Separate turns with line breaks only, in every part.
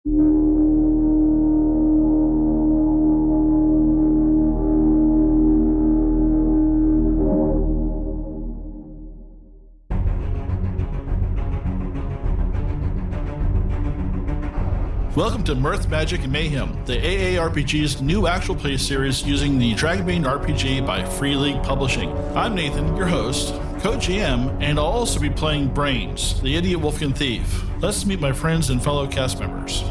Welcome to Mirth, Magic, and Mayhem, the AARPG's new actual play series using the Dragonbane RPG by Free League Publishing. I'm Nathan, your host, co-GM, and I'll also be playing Brains, the idiot Wolfkin thief. Let's meet my friends and fellow cast members.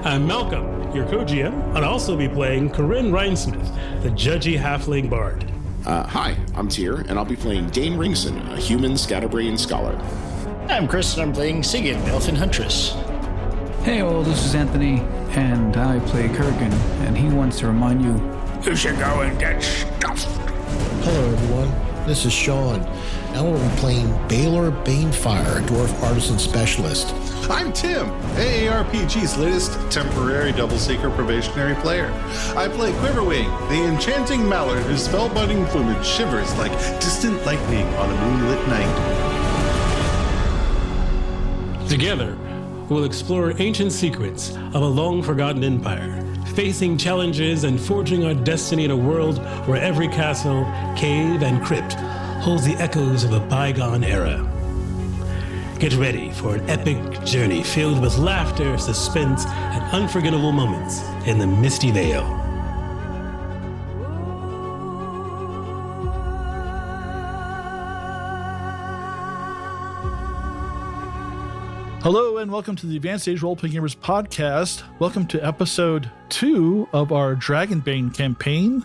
I'm Malcolm, your co-GM, and I'll also be playing Karyn Rhinesmith, the judgy halfling bard.
Hi, I'm Tyr, and I'll be playing Dane Ringson, a human scatterbrain scholar.
I'm Chris, and I'm playing Sigyn, Elven Huntress.
Hey all, this is Anthony, and I play Korgan, and he wants to remind you,
you should go and get stuffed.
Hello everyone, this is Sean, and I will be playing Balor Banefire, a dwarf artisan specialist.
I'm Tim, AARPG's latest temporary double seeker probationary player. I play Quiverwing, the enchanting Mallard whose spellbinding plumage shivers like distant lightning on a moonlit night.
Together, we'll explore ancient secrets of a long-forgotten empire, facing challenges and forging our destiny in a world where every castle, cave, and crypt holds the echoes of a bygone era. Get ready for an epic journey filled with laughter, suspense, and unforgettable moments in the Misty Vale.
Hello and welcome to the Advanced Age Role-Playing Gamers podcast. Welcome to episode 2 of our Dragonbane campaign.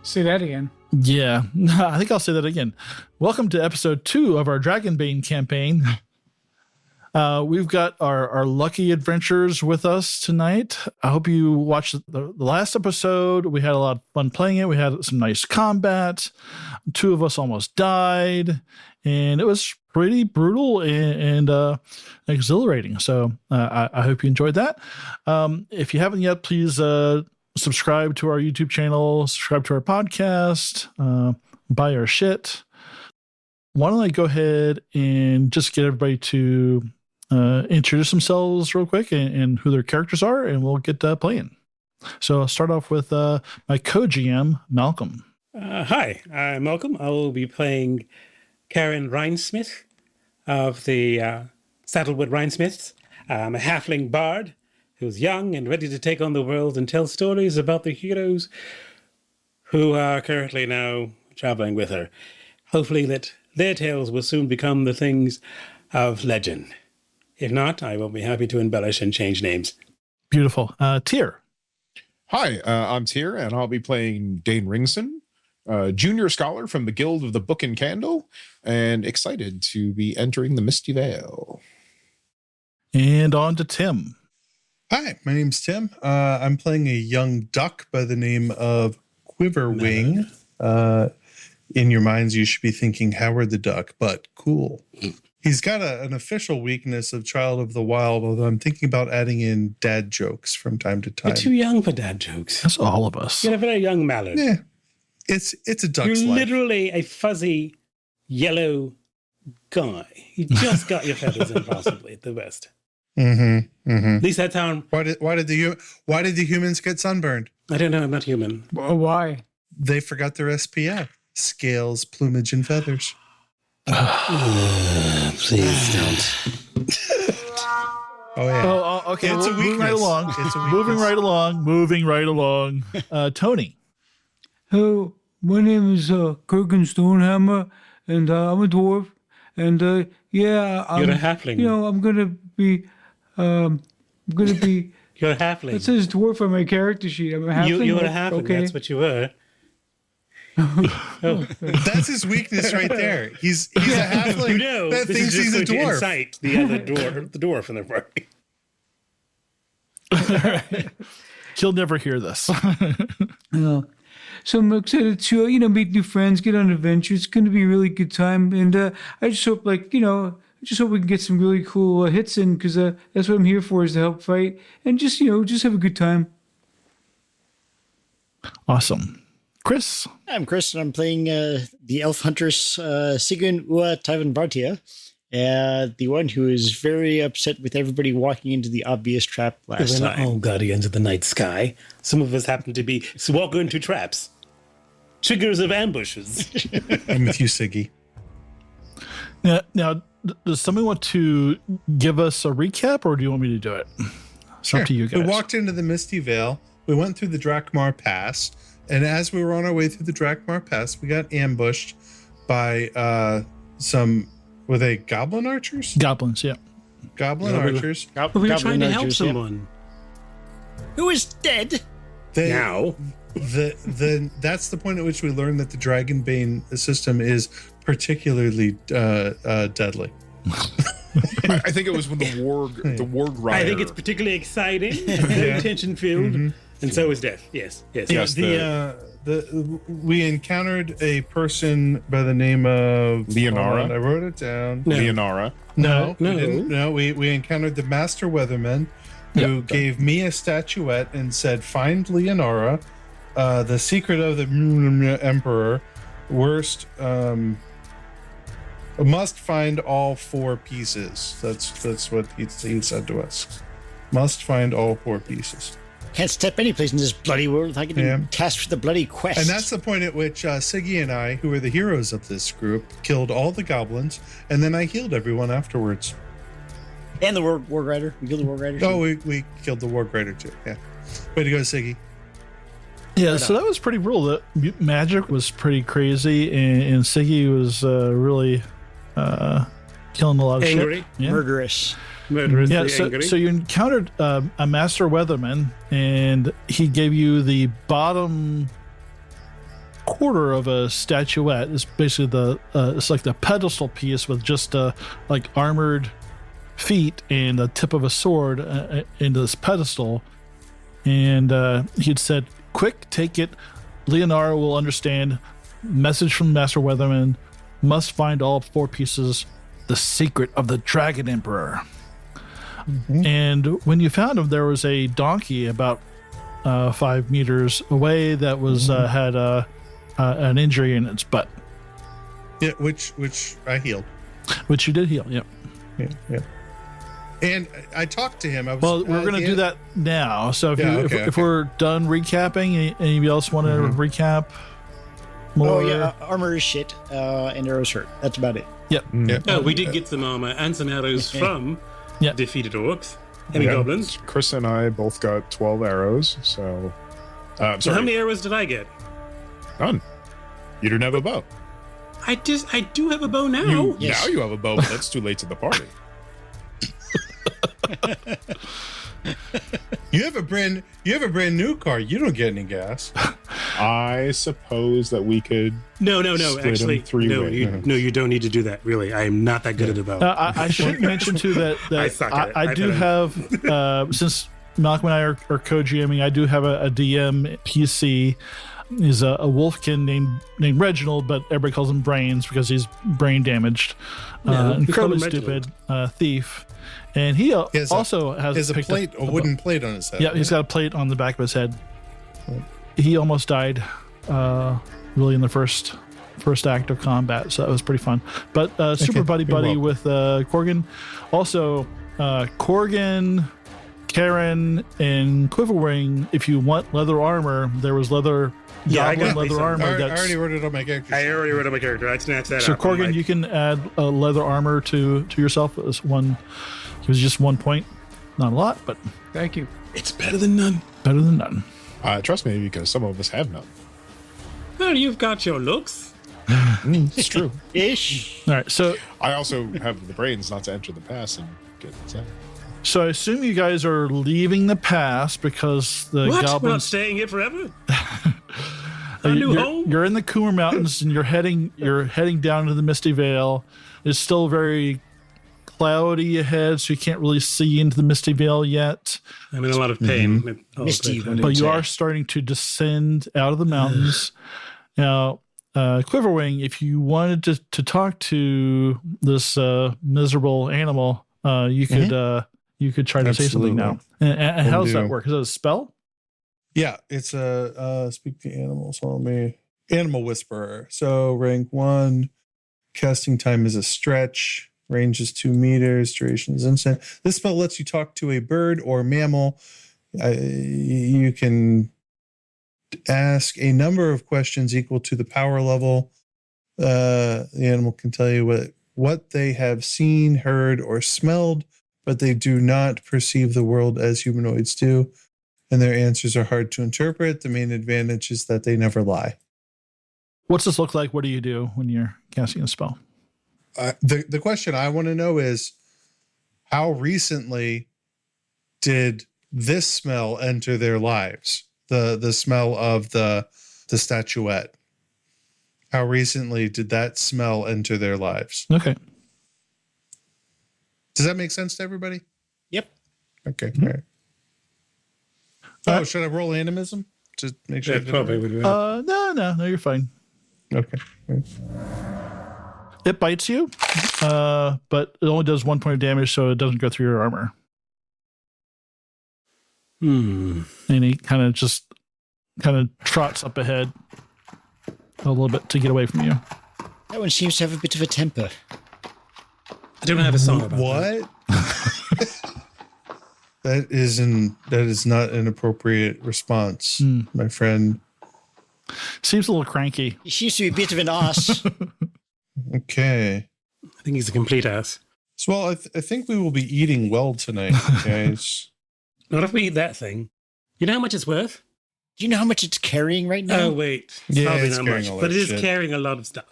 say that again.
Yeah, I think I'll say that again. Welcome to episode 2 of our Dragonbane campaign. We've got our lucky adventurers with us tonight. I hope you watched the last episode. We had a lot of fun playing it. We had some nice combat. 2 of us almost died, and it was pretty brutal and exhilarating. So I hope you enjoyed that. If you haven't yet, please subscribe to our YouTube channel, subscribe to our podcast, buy our shit. Why don't I go ahead and just get everybody to introduce themselves real quick and who their characters are, and we'll get playing. So I'll start off with my co-GM, Malcolm.
Hi, I'm Malcolm. I will be playing Karyn Rhinesmith of the Saddlewood Rhinesmiths. I'm a halfling bard who's young and ready to take on the world and tell stories about the heroes who are currently now traveling with her. Hopefully that their tales will soon become the things of legend. If not, I will be happy to embellish and change names.
Beautiful. Tyr.
Hi, I'm Tyr, and I'll be playing Dane Ringson, junior scholar from the Guild of the Book and Candle, and excited to be entering the Misty Vale.
And on to Tim.
Hi, my name's Tim. I'm playing a young duck by the name of Quiverwing. In your minds, you should be thinking Howard the Duck, but cool. He's got an official weakness of Child of the Wild, although I'm thinking about adding in dad jokes from time to time.
You're too young for dad jokes.
That's all of us.
You're a very young Mallard.
Yeah, it's a duck's
You're
life.
literally a fuzzy, yellow guy. You just got your feathers in, possibly, at the best.
Mm-hmm, mm-hmm.
At least that's how...
Why did the humans get sunburned?
I don't know, I'm not human.
Why?
They forgot their SPF. Scales, plumage, and feathers.
Please don't.
Oh, yeah.
Oh, okay.
It's a weakness.
Moving right along.
It's a
Moving right along. Tony.
Hello, my name is Korgan Stonehammer, and I'm a dwarf, and yeah,
You're a halfling.
You know, I'm gonna be.
You're a halfling.
It says dwarf on my character sheet. I'm a halfling.
You're a halfling,
Okay.
that's what you were.
That's his weakness right there. He's a halfling
You know,
that
this
thinks
is just
he's a
going to
dwarf.
incite the other dwarf in the party.
He'll never hear this.
Yeah. So I'm excited to meet new friends, get on adventures. It's going to be a really good time, and I just hope we can get some really cool hits in, because that's what I'm here for, is to help fight and just have a good time.
Awesome. Chris.
I'm Chris, and I'm playing the elf huntress Sigyn Ua Taivan Vartia. The one who is very upset with everybody walking into the obvious trap last
We're not
time.
all guardians of the night sky. Some of us happen to be walk into traps. Triggers of ambushes.
I'm with you, Siggy.
Now, does somebody want to give us a recap, or do you want me to do it? It's up to you guys.
We walked into the Misty Vale. We went through the Drakmar Pass. And as we were on our way through the Drakmar Pass, we got ambushed by were they goblin archers?
Goblins, yeah.
Goblin archers.
But we were trying to help
archers, yeah.
someone.
Who is dead?
They,
Now.
That's the point at which we learned that the Dragonbane system is particularly deadly.
I think it was when the warg rider.
I think it's particularly exciting, very tension filled, and so is death. Yes.
Yes,
We encountered a person by the name of
Leonara.
hold on, I wrote it down.
No.
Leonara.
No,
No.
we didn't. No, we encountered the Master Weatherman, who gave me a statuette and said, "Find Leonara, the secret of the Emperor. Worst, must find all 4 pieces." That's what he said to us. Must find all 4 pieces.
Can't step any place in this bloody world without getting tasked with the bloody quest.
And that's the point at which Siggy and I, who are the heroes of this group, killed all the goblins, and then I healed everyone afterwards.
And the Warg Rider. We killed the Warg Rider.
Oh, we killed the Warg Rider too. Yeah. Way to go, Siggy.
Yeah, so that was pretty brutal. The magic was pretty crazy, and Siggy was really killing a lot of
Angry.
shit. Yeah.
Murderous.
Murderously
Yeah,
angry.
so you encountered a Master Weatherman, and he gave you the bottom quarter of a statuette. It's basically it's like the pedestal piece with just like armored feet and the tip of a sword into this pedestal. And he'd said, "Quick, take it. Leonara will understand. Message from Master Weatherman. Must find all 4 pieces. The secret of the Dragon Emperor." And when you found him, there was a donkey about 5 meters away that was had an injury in its butt,
Yeah, which I healed.
which you did heal. Yep.
Yeah. And I talked to him. I was,
Well, we're going to do that now. So if we're done recapping, anybody else want to recap? More?
Oh, yeah. Armor is shit, and arrows hurt. That's about it.
Yep.
No, we did get some armor and some arrows from
Yeah.
defeated orcs and goblins.
Chris and I both got 12 arrows, so...
So
sorry,
how many arrows did I get?
none. You didn't have a bow.
I do have a bow now.
Yes.
Now you have a bow, but that's too late to the party.
You have a brand new car. You don't get any gas.
I suppose that we could...
No.
Split 'em
Actually,
3
no.
ways.
You don't need to do that. Really, I am not that good at a bow.
I should mention too that
I suck at it.
I do have since Malcolm and I are co-GMing, I do have a DM PC. He's a Wolfkin named Reginald, but everybody calls him Brains because he's brain damaged.
Yeah, we call
incredibly
him Reginald.
stupid thief. And he also has
He has a
picked
plate,
up
a wooden plate on his head.
Yeah, he's got a plate on the back of his head. He almost died really in the first act of combat, so that was pretty fun. But super buddy with Korgan. Also, Korgan, Karyn, and Quiverwing, if you want leather armor, there was goblin leather armor.
I already wrote it on my character.
I already wrote up my character. I snatched that
So
up.
Korgan, you can add leather armor to yourself. It was just 1 point. Not a lot, but
Thank you.
It's better than none.
better than none.
Trust me, because some of us have none.
Well, you've got your looks.
It's true.
Ish.
All right, so
I also have the brains not to enter the pass and get that.
So I assume you guys are leaving the pass because the
What? We're not
goblins.
staying here forever. Our new home.
You're in the Coomer Mountains and you're heading down to the Misty Vale. It's still very cloudy ahead, so you can't really see into the Misty Vale yet.
I'm in a lot of pain. Oh,
Misty
great.
But you are starting to descend out of the mountains. Now, Quiverwing, if you wanted to talk to this miserable animal, you could try to say something now. And how does that work? Is that a spell?
Yeah, it's a speak to animals. So animal whisperer. So rank 1, casting time is a stretch. Range is 2 meters. Duration is instant. This spell lets you talk to a bird or mammal. You can ask a number of questions equal to the power level. The animal can tell you what they have seen, heard, or smelled, but they do not perceive the world as humanoids do, and their answers are hard to interpret. The main advantage is that they never lie.
What's this look like? What do you do when you're casting a spell?
The question I want to know is, how recently did this smell enter their lives? The smell of the statuette. How recently did that smell enter their lives?
Okay.
Does that make sense to everybody?
Yep.
Okay. All right. Oh, should I roll animism to make sure?
That probably would be.
No, you're fine.
Okay.
It bites you, but it only does 1 point of damage, so it doesn't go through your armor. And he kind of trots up ahead a little bit to get away from you.
That one seems to have a bit of a temper.
I don't have a song about
What? That is not an appropriate response, my friend.
Seems a little cranky.
He seems to be a bit of an ass.
Okay.
I think he's a complete ass.
So, well, I think we will be eating well tonight, guys.
Not if we eat that thing. You know how much it's worth?
Do you know how much it's carrying right now?
Oh, wait.
Yeah,
Probably
it's
not
carrying
much.
a lot
But
of
it is
shit.
carrying a lot of stuff.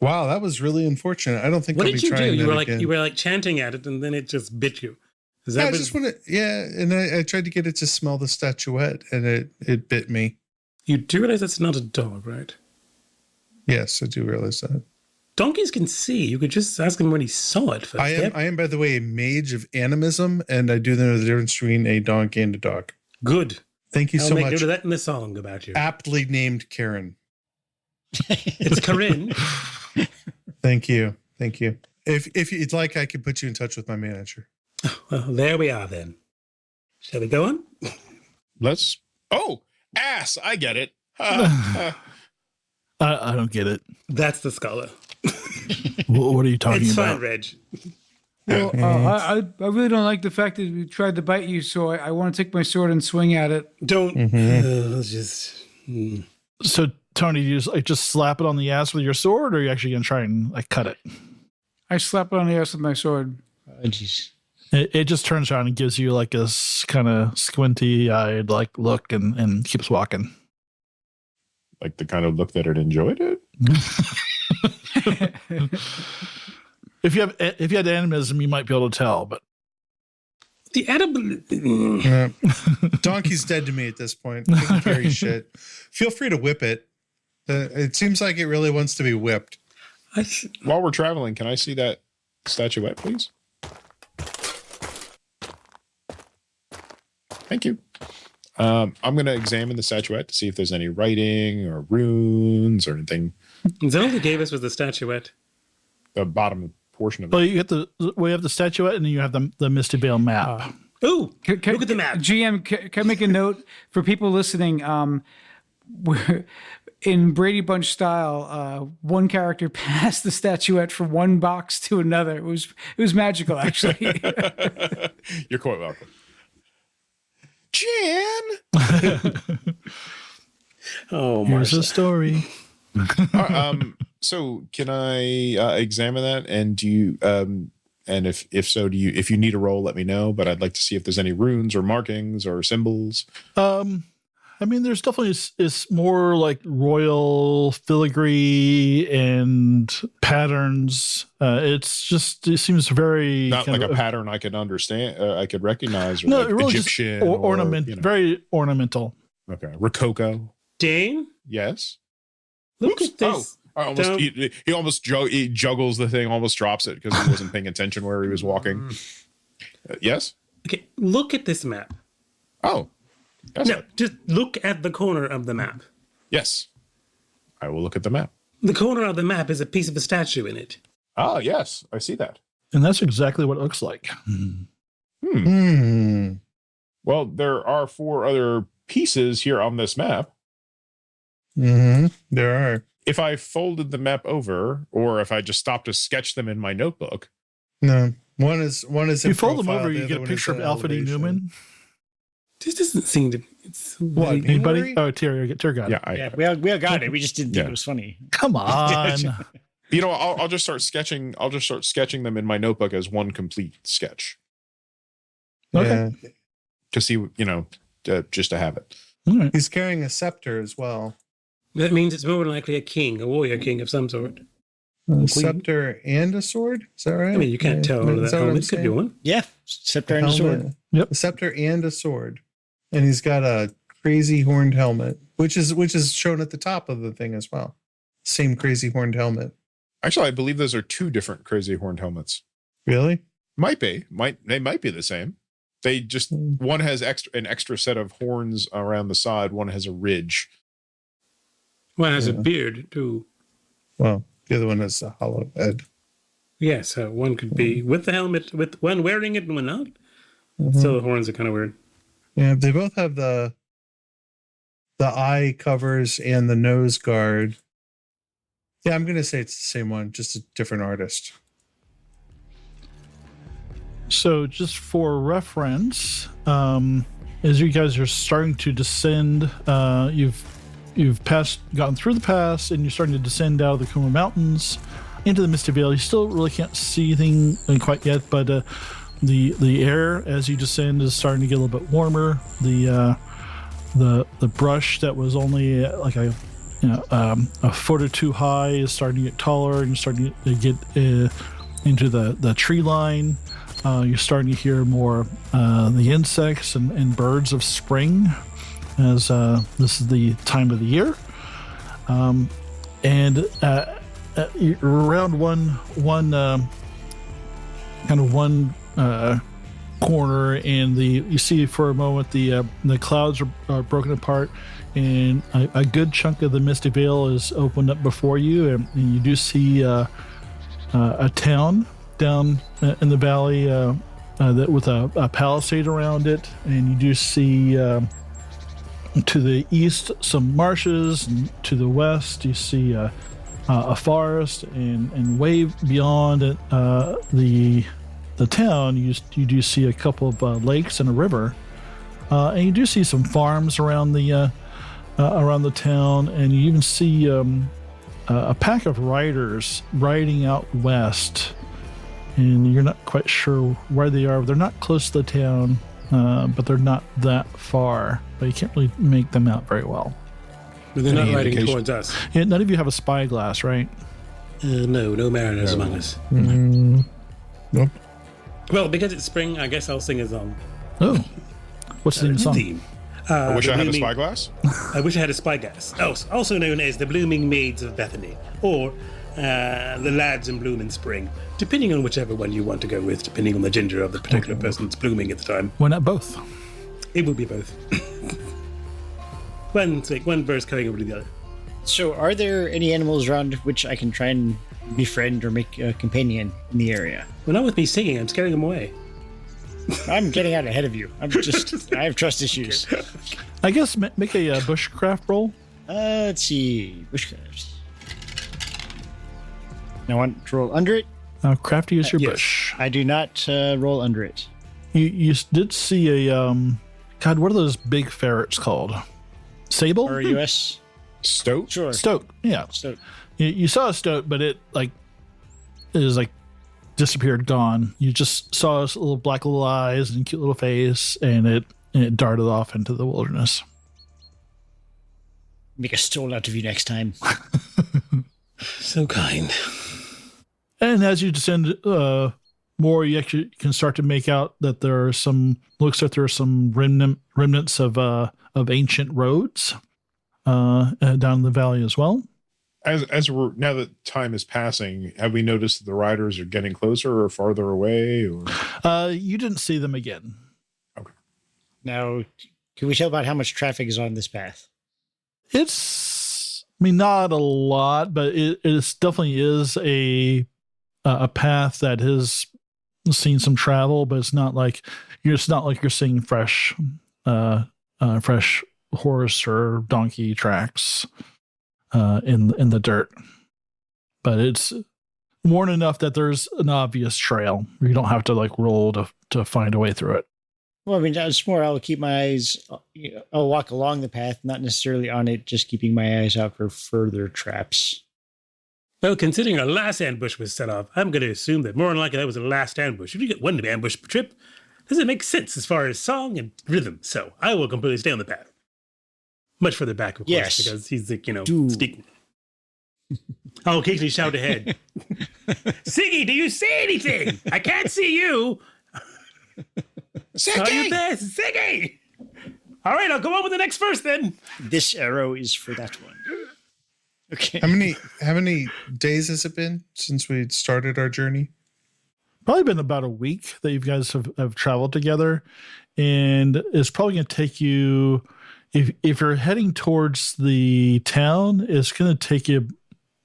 Wow, that was really unfortunate. I don't think
What
I'll
did
be
you do?
trying
You
that
were like
again.
you were like chanting at it, and then it just bit you. Is that
I
what-
just want to, and I tried to get it to smell the statuette, and it bit me.
You do realize it's not a dog, right?
Yes, I do realize that.
Donkeys can see. You could just ask him when he saw it first.
I am, by the way, a mage of animism, and I do know the difference between a donkey and a dog.
Good.
Thank you
I'll
so
make
much.
note of that in the song about you.
Aptly named Karyn.
It's Karyn.
Thank you. If you'd like, I could put you in touch with my manager.
Well, there we are then. Shall we go on?
Let's. Oh, ass! I get it.
I don't get it.
That's the scholar.
What are you talking
It's
about?
fine, Reg.
Well, I really don't like the fact that we tried to bite you, so I want to take my sword and swing at it.
Don't. Let's just.
So, Tony, do you just slap it on the ass with your sword, or are you actually going to try and cut it?
I slap it on the ass with my sword.
Oh, jeez.
It just turns around and gives you like a kind of squinty-eyed look and keeps walking.
Like the kind of look that it enjoyed it.
If you had animism, you might be able to tell, but
The edible.
Yeah. Donkey's dead to me at this point. I can carry shit. Feel free to whip it. It seems like it really wants to be whipped.
While we're traveling, can I see that statuette, please? Thank you. I'm going to examine the statuette to see if there's any writing or runes or anything.
Is that all they gave us was the statuette?
The bottom portion of it.
well, you have the statuette, and then you have the Misty Vale map.
Ooh,
Look
at the map.
GM, can I make a note for people listening? We're, in Brady Bunch style, one character passed the statuette from one box to another. It was magical, actually.
You're quite welcome. Jan!
Oh,
Here's
Marcia.
a story.
So can I examine that? And do you, and if so, if you need a roll, let me know, but I'd like to see if there's any runes or markings or symbols.
I mean, there's definitely it's more like royal filigree and patterns. It seems very
Not
kind
like
of
a pattern I could understand, I could recognize, or
No,
like
it really
Egyptian
just
or,
ornament, very ornamental.
Okay, Rococo.
Dane,
Yes.
look at this.
I almost
Don't-
he almost he juggles the thing, almost drops it because he wasn't paying attention where he was walking. Yes.
Okay, look at this map.
Oh. That's
No,
it.
just look at the corner of the map.
Yes. I will look at the map.
The corner of the map is a piece of a statue in it.
Ah, yes, I see that.
And that's exactly what it looks like.
Well, there are 4 other pieces here on this map.
There are.
If I folded the map over, or if I just stopped to sketch them in my notebook,
No, one is.
If
in
you fold them
profile,
over,
the
you
other
get a
one is
picture of
in
Alpha D.
elevation.
Newman.
This doesn't seem to. It's
What?
really-
Anybody?
Henry?
Oh, Terry got it.
Yeah, we all got it. We just didn't think
Yeah.
it was funny.
Come on.
You know, I'll just start sketching. I'll just start sketching them in my notebook as one complete sketch
Okay.
Yeah.
to see, just to have it.
All right.
He's carrying a scepter as well.
That means it's more than likely a king, a warrior king of some sort.
A scepter and a sword. Is that right?
I mean, you can't tell all of
Is
that.
what I'm
Helmet could be
saying?
one.
Yeah, scepter and a sword.
Yep.
A scepter and a sword, and he's got a crazy horned helmet, which is shown at the top of the thing as well. Same crazy horned helmet.
Actually, I believe those are two different crazy horned helmets.
Really?
Might be. They might be the same. They just one has an extra set of horns around the side. One has a ridge.
One has a
Yeah.
beard too.
Well, the other one has a hollow head.
Yes, one could be with the helmet, with one wearing it and one not.
Mhm.
So the horns are kind of weird.
Yeah, they both have the eye covers and the nose guard. Yeah, I'm gonna say it's the same one, just a different artist.
So, just for reference, as you guys are starting to descend, you've gotten through the pass, and you're starting to descend out of the Kuma Mountains into the Misty Vale. You still really can't see anything quite yet, but the air as you descend is starting to get a little bit warmer. The brush that was only like a foot or two high is starting to get taller, and you're starting to get into the tree line. You're starting to hear more the insects and birds of spring, as this is the time of the year. And around one corner, and you see for a moment the clouds are broken apart, and a good chunk of the Misty Vale is opened up before you, and you do see a town down in the valley that with a palisade around it, and you do see to the east some marshes, and to the west you see a forest, and way beyond it, the town you do see a couple of lakes and a river, and you do see some farms around the town, and you even see a pack of riders riding out west, and you're not quite sure where they are. They're not close to the town, but they're not that far, but you can't really make them out very well.
But they're not
Any
riding
indication?
towards us.
Yeah, none of you have a spyglass, right?
No mariners among us.
Nope.
Well, because it's spring, I guess I'll sing a song.
Oh, what's the song?
Theme.
I wish
The
I had a
blooming-
spyglass.
I wish I had a spyglass. Also known as the Blooming Maids of Bethany, or the Lads in Bloom in Spring, depending on whichever one you want to go with, depending on the gender of the particular person that's blooming at the time.
Why not both?
It will be both. one verse carrying over to the other.
So, are there any animals around which I can try and befriend or make a companion in the area?
Well, not with me singing, I'm scaring them away.
I'm getting out ahead of you. I have trust issues.
I guess make a bushcraft roll.
Let's see. Bushcraft. I want to roll under it.
Crafty is your
yes.
bush.
I do not roll under it.
You did see a God. What are those big ferrets called? Sable?
Or US?
Stoat.
Sure.
Stoat. Yeah.
So,
You saw a stoat, but it is disappeared, gone. You just saw its little black little eyes and cute little face, and it darted off into the wilderness.
make a stole out of you next time.
So kind.
And as you descend more, you actually can start to make out that there are some remnants of ancient roads down in the valley as well.
As we're now that time is passing, have we noticed that the riders are getting closer or farther away? Or
You didn't see them again.
okay,
Now, can we tell about how much traffic is on this path?
It's, I mean, not a lot, but it definitely is a path that has seen some travel, but it's not like you're seeing fresh horse or donkey tracks in the dirt. But it's worn enough that there's an obvious trail. You don't have to like roll to find a way through it.
Well, I mean, it's more I'll keep my eyes, I'll walk along the path, not necessarily on it, just keeping my eyes out for further traps.
Well, considering our last ambush was set off, I'm going to assume that more than likely that was the last ambush. If you get one ambush per trip, doesn't make sense as far as song and rhythm. So I will completely stay on the path. Much further back, of course, because he's like, sneaking. I'll occasionally shout ahead. Siggy, do you see anything? I can't see you. Siggy! You there, Siggy! All right, I'll go on with the next verse then.
This arrow is for that one. Okay.
How many days has it been since we started our journey?
Probably been about a week that you guys have traveled together, and it's probably going to take you, if you're heading towards the town, it's going to take you.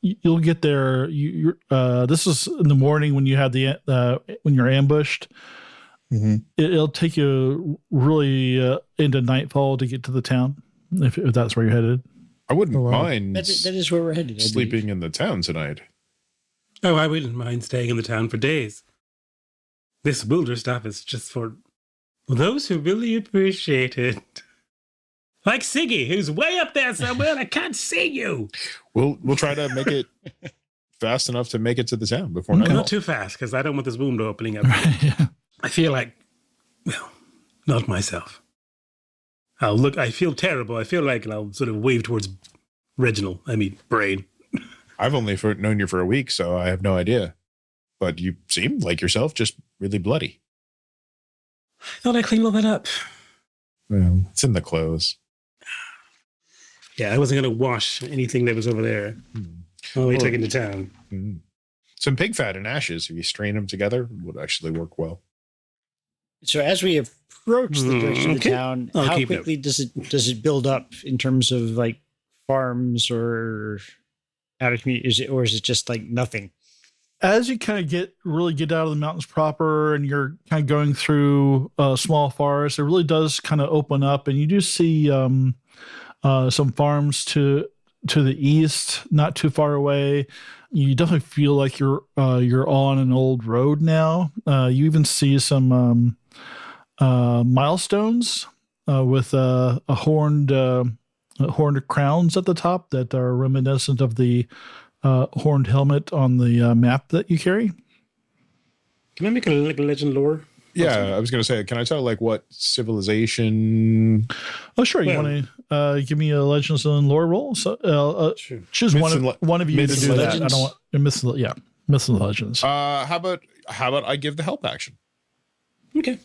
You'll get there. This is in the morning when you had when you're ambushed. Mm-hmm. It'll take you really into nightfall to get to the town, if that's where you're headed.
I wouldn't mind.
That is where we're headed.
Sleeping in the town tonight.
Oh, I wouldn't mind staying in the town for days. This wilder stuff is just for those who really appreciate it. Like Siggy, who's way up there somewhere and I can't see you.
We'll try to make it fast enough to make it to the town before nightfall.
Not too fast, because I don't want this wound opening up.
Yeah.
I feel like, well, not myself. I feel terrible. I feel like I'll sort of wave towards Brain.
I've only known you for a week, so I have no idea. But you seem like yourself, just really bloody.
I thought I cleaned all that up.
Well, it's in the clothes.
Yeah, I wasn't going to wash anything that was over there. I'll be taken to town.
Some pig fat and ashes, if you strain them together, would actually work well.
So as we approach the direction of the town, how quickly does it build up in terms of like farms or out of community? Is it just like nothing?
As you kind of get out of the mountains proper, and you're kind of going through a small forest, it really does kind of open up, and you do see some farms to the east, not too far away. You definitely feel like you're on an old road now. You even see some milestones with horned crowns at the top that are reminiscent of the horned helmet on the map that you carry.
Can I make a legend lore?
Yeah, I was going to say, can I tell like what civilization?
Oh, sure. You want to give me a Legends and Lore roll? So
sure.
Choose one of you to do that. I don't want Myths and Legends.
How about I give the help action?
Okay.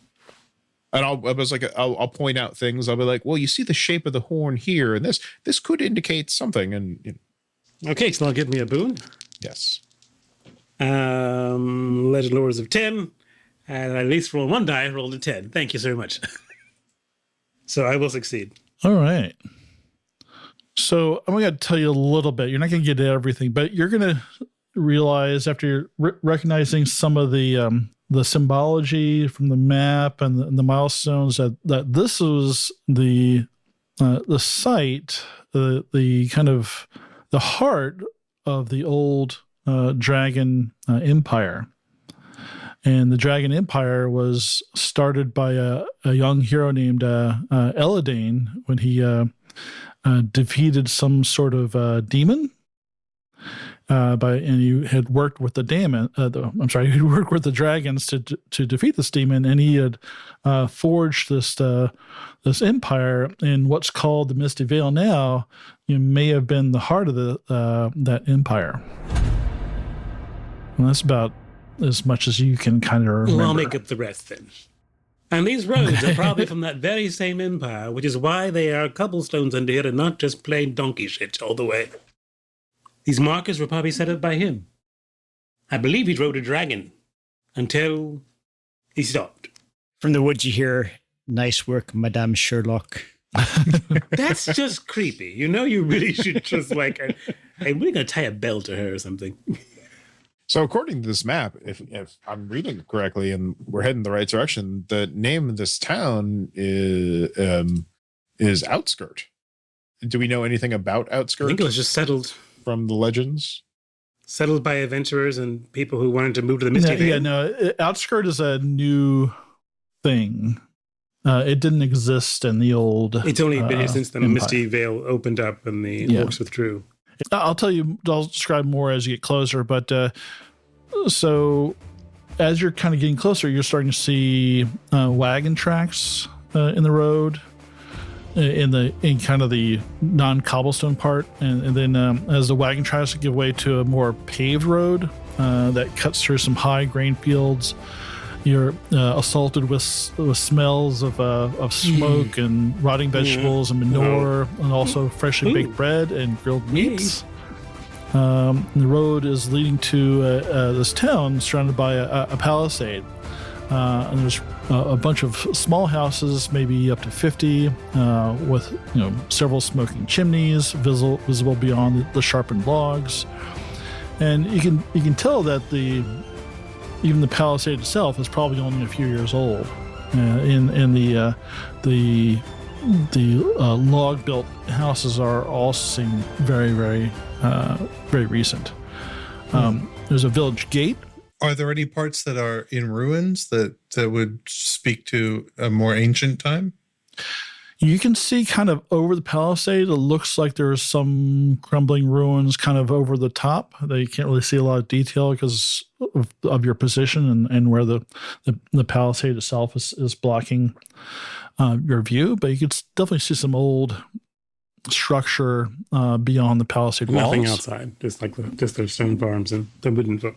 And I'll point out things. I'll be like, well, you see the shape of the horn here, and this could indicate something. And
okay, so that'll give me a boon.
Yes.
Legend lores of 10. And I at least roll one die, rolled a 10. Thank you so much. So I will succeed.
All right. So I'm going to tell you a little bit. You're not going to get everything, but you're going to realize after you're recognizing some of the symbology from the map and the milestones that this was the site, the kind of the heart of the old dragon empire. And the Dragon Empire was started by a young hero named Eladane when he defeated some sort of demon. And he had worked with the he worked with the dragons to defeat this demon, and he had forged this empire in what's called the Misty Vale. Now, you may have been the heart of that empire. And that's about as much as you can kind of remember.
Well, I'll make up the rest then. And these roads are probably from that very same empire, which is why they are cobblestones under here and not just plain donkey shit all the way. These markers were probably set up by him. I believe he rode a dragon until he stopped.
From the woods you hear, "Nice work, Madame Sherlock."
That's just creepy. You really should just I'm really going to tie a bell to her or something.
So according to this map, if I'm reading it correctly and we're heading the right direction, the name of this town is Outskirt. Do we know anything about Outskirt?
I think it was just settled
from the legends.
settled by adventurers and people who wanted to move to the Misty Vale?
Yeah, no. Outskirt is a new thing. It didn't exist in the old.
It's only been here since the
Empire.
Misty Vale opened up and the orcs withdrew.
I'll describe more as you get closer, but so as you're kind of getting closer, you're starting to see wagon tracks in the road, in kind of the non-cobblestone part, and then as the wagon tracks give way to a more paved road that cuts through some high grain fields, you're assaulted with smells of smoke and rotting vegetables and manure, and also freshly baked bread and grilled meats. The road is leading to this town surrounded by a palisade. And there's a bunch of small houses, maybe up to 50, with several smoking chimneys visible beyond the sharpened logs. And you can tell that even the palisade itself is probably only a few years old. In the log built houses are all seem very, very, very recent. There's a village gate.
Are there any parts that are in ruins that would speak to a more ancient time?
You can see kind of over the palisade, it looks like there's some crumbling ruins kind of over the top. You can't really see a lot of detail because of your position and where the palisade itself is blocking your view. But you could definitely see some old structure beyond the palisade walls.
Nothing outside, just their stone farms and the wooden farm.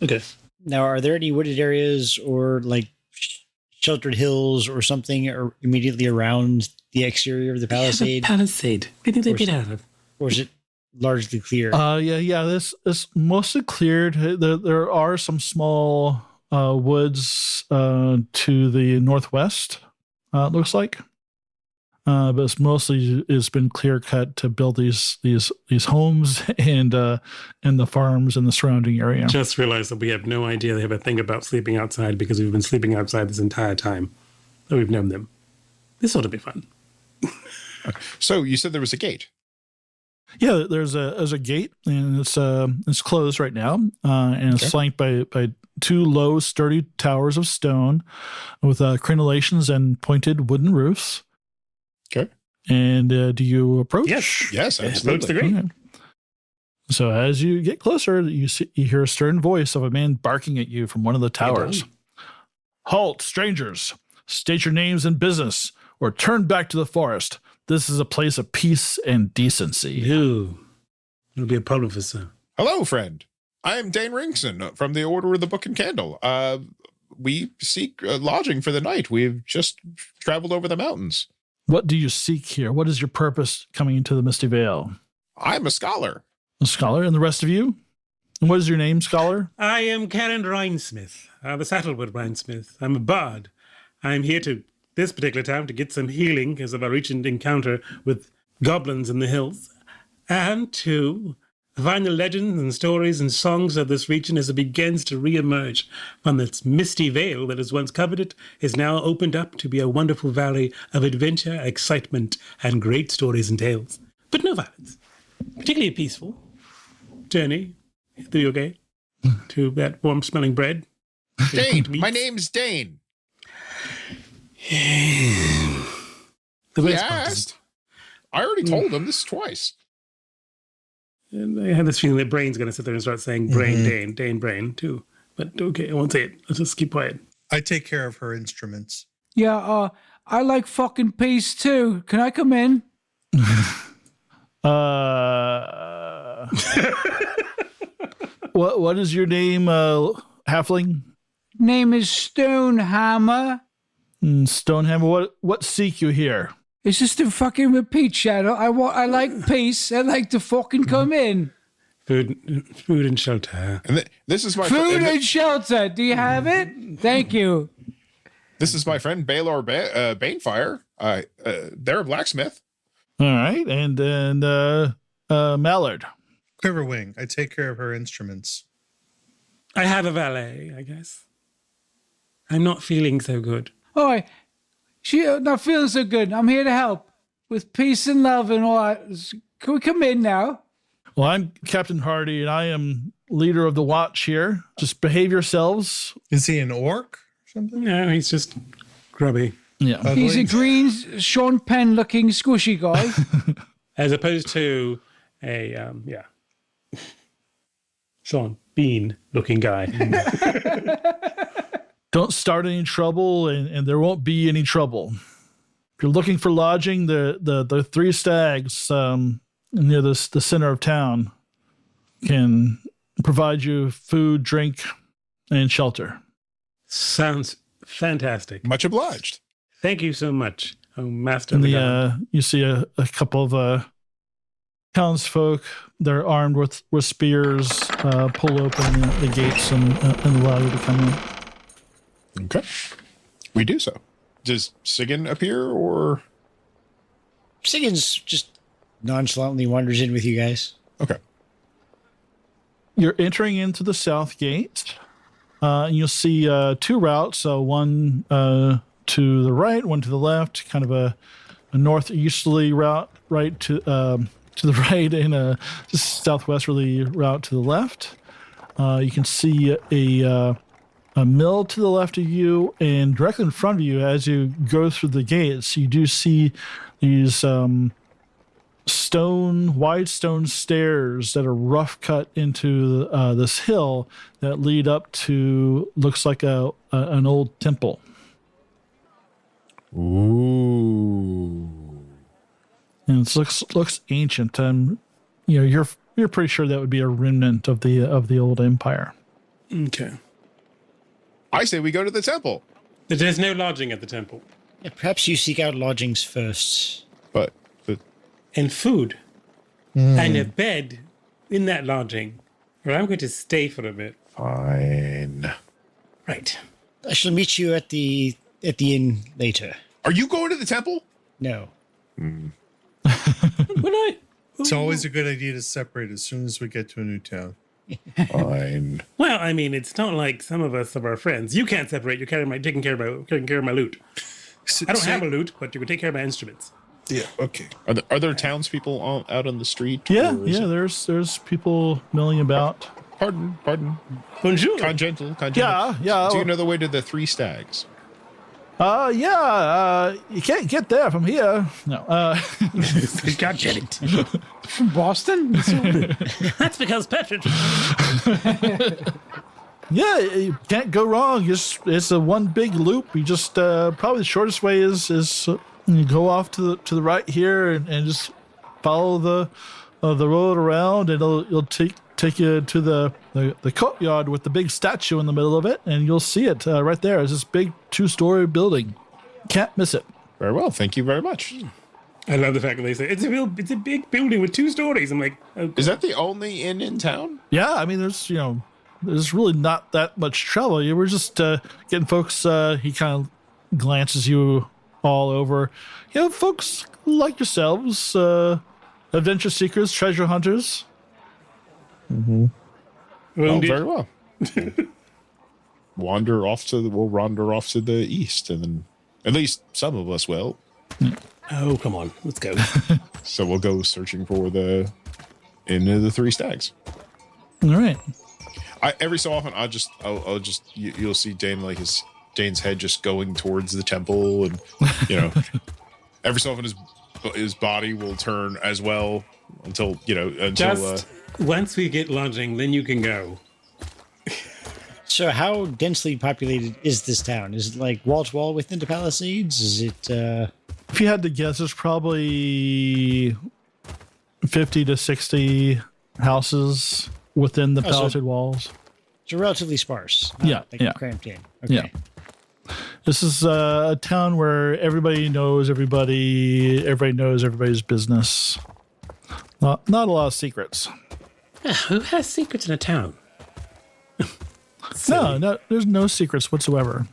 Okay.
Now, are there any wooded areas or like sheltered hills or something immediately around the exterior of the palisade?
Palisade.
Or is it largely clear?
Yeah. This is mostly cleared. There are some small woods to the northwest. It looks like. But it's been clear cut to build these homes and the farms in the surrounding area.
Just realized that we have no idea they have a thing about sleeping outside because we've been sleeping outside this entire time that we've known them. This ought to be fun.
So you said there was a gate.
Yeah, there's a gate, and it's closed right now, and it's flanked by two low, sturdy towers of stone with crenellations and pointed wooden roofs.
Okay.
And do you approach?
Yes,
Approach
absolutely.
the green.
Okay. So as you get closer, you hear a stern voice of a man barking at you from one of the towers. Halt, strangers! State your names and business, or turn back to the forest. This is a place of peace and decency.
Ooh. It'll be a problem for some.
Hello, friend. I am Dane Ringson from the Order of the Book and Candle. We seek lodging for the night. We've just traveled over the mountains.
What do you seek here? What is your purpose coming into the Misty Vale?
I'm a scholar.
A scholar, and the rest of you? And what is your name, scholar?
I am Karyn Rhinesmith, the Saddlewood Rhinesmith. I'm a bard. I'm here to this particular town to get some healing because of a recent encounter with goblins in the hills, and to find the legends and stories and songs of this region as it begins to re-emerge from this misty veil that has once covered it, is now opened up to be a wonderful valley of adventure, excitement, and great stories and tales. But no violence. Particularly a peaceful journey through your gate to that warm-smelling bread.
Dane, my name's Dane.
The
He asked. I already told him this twice.
And I have this feeling that Brain's going to sit there and start saying Brain, Dane, Brain, too. But okay, I won't say it. Let's just keep quiet.
I take care of her instruments.
Yeah, I like fucking peace too. Can I come in?
What is your name, halfling?
Name is Stonehammer.
Stonehammer, what seek you here?
It's just to fucking repeat, Shadow. I like peace. I like to fucking come in.
Food and shelter.
And this is my
Food and shelter. Do you have it? Thank you.
This is my friend Balor Banefire. They're a blacksmith.
All right, and then Mallard.
Quiverwing. I take care of her instruments.
I have a valet, I guess. I'm not feeling so good.
All right. She not feeling so good. I'm here to help with peace and love and all that. Can we come in now?
Well, I'm Captain Hardy, and I am leader of the watch here. Just behave yourselves.
Is he an orc or something?
No, he's just grubby.
Yeah.
He's a green Sean Penn looking squishy guy.
As opposed to a, Sean Bean looking guy.
Don't start any trouble, and there won't be any trouble. If you're looking for lodging, the three stags near the center of town can provide you food, drink, and shelter.
Sounds fantastic.
Much obliged.
Thank you so much, Master.
And you see a couple of townsfolk. They're armed with spears. Pull open the gates and allow you to come in.
Okay. We do so. Does Sigyn appear, or?
Sigyn's just nonchalantly wanders in with you guys.
Okay.
You're entering into the south gate. And you'll see two routes, one to the right, one to the left, kind of a northeasterly route right to the right, and a southwesterly route to the left. You can see a mill to the left of you, and directly in front of you as you go through the gates, you do see these wide stone stairs that are rough cut into this hill that lead up to, looks like an old temple.
Ooh.
And it looks ancient. You're pretty sure that would be a remnant of the old empire.
Okay.
I say we go to the temple.
There's no lodging at the temple.
Yeah, perhaps you seek out lodgings first.
But
And food. And a bed in that lodging. Where I'm going to stay for a bit.
fine.
Right.
I shall meet you at the inn later.
Are you going to the temple?
No.
It's always a good idea to separate as soon as we get to a new town.
Fine.
Well, I mean, it's not like some of us of our friends. You can't separate. You're taking care of my loot. I don't have a loot, but you can take care of my instruments.
Yeah. Okay.
Are there townspeople out on the street?
Yeah,
or is
yeah.
it-
There's people milling about.
Pardon.
Bonjour.
Congentle.
Yeah.
Do you know the way to the Three Stags?
Yeah. You can't get there from here. No.
God damn it.
From Boston?
That's because Patrick.
Yeah, you can't go wrong. It's a one big loop. You just probably the shortest way is you go off to the right here and just follow the road around, and it'll take you to the courtyard with the big statue in the middle of it, and you'll see it right there. It's this big 2-story building. Can't miss it.
Very well. Thank you very much.
I love the fact that they say it's a big building with 2 stories. I'm like, oh,
Is that the only inn in town?
Yeah, I mean, there's really not that much trouble. We're just getting folks. He kind of glances you all over. Folks like yourselves, adventure seekers, treasure hunters.
well,
Oh, very well. We'll wander off to the east, and then at least some of us will.
oh, come on, let's go.
So we'll go searching for the Inn of the Three Stags.
All right.
Every so often, I'll just you'll see Dane, like Dane's head just going towards the temple, and every so often his body will turn as well until
Just once we get lodging, then you can go.
So how densely populated is this town? Is it like wall to wall within the Palisades? Is it
If you had to guess, there's probably 50 to 60 houses within the palisade walls.
so relatively sparse?
Yeah,
Like
yeah.
cramped in. Okay.
Yeah. This is a town where everybody knows everybody. Everybody knows everybody's business. Not a lot of secrets.
Who has secrets in a town?
No, there's no secrets whatsoever.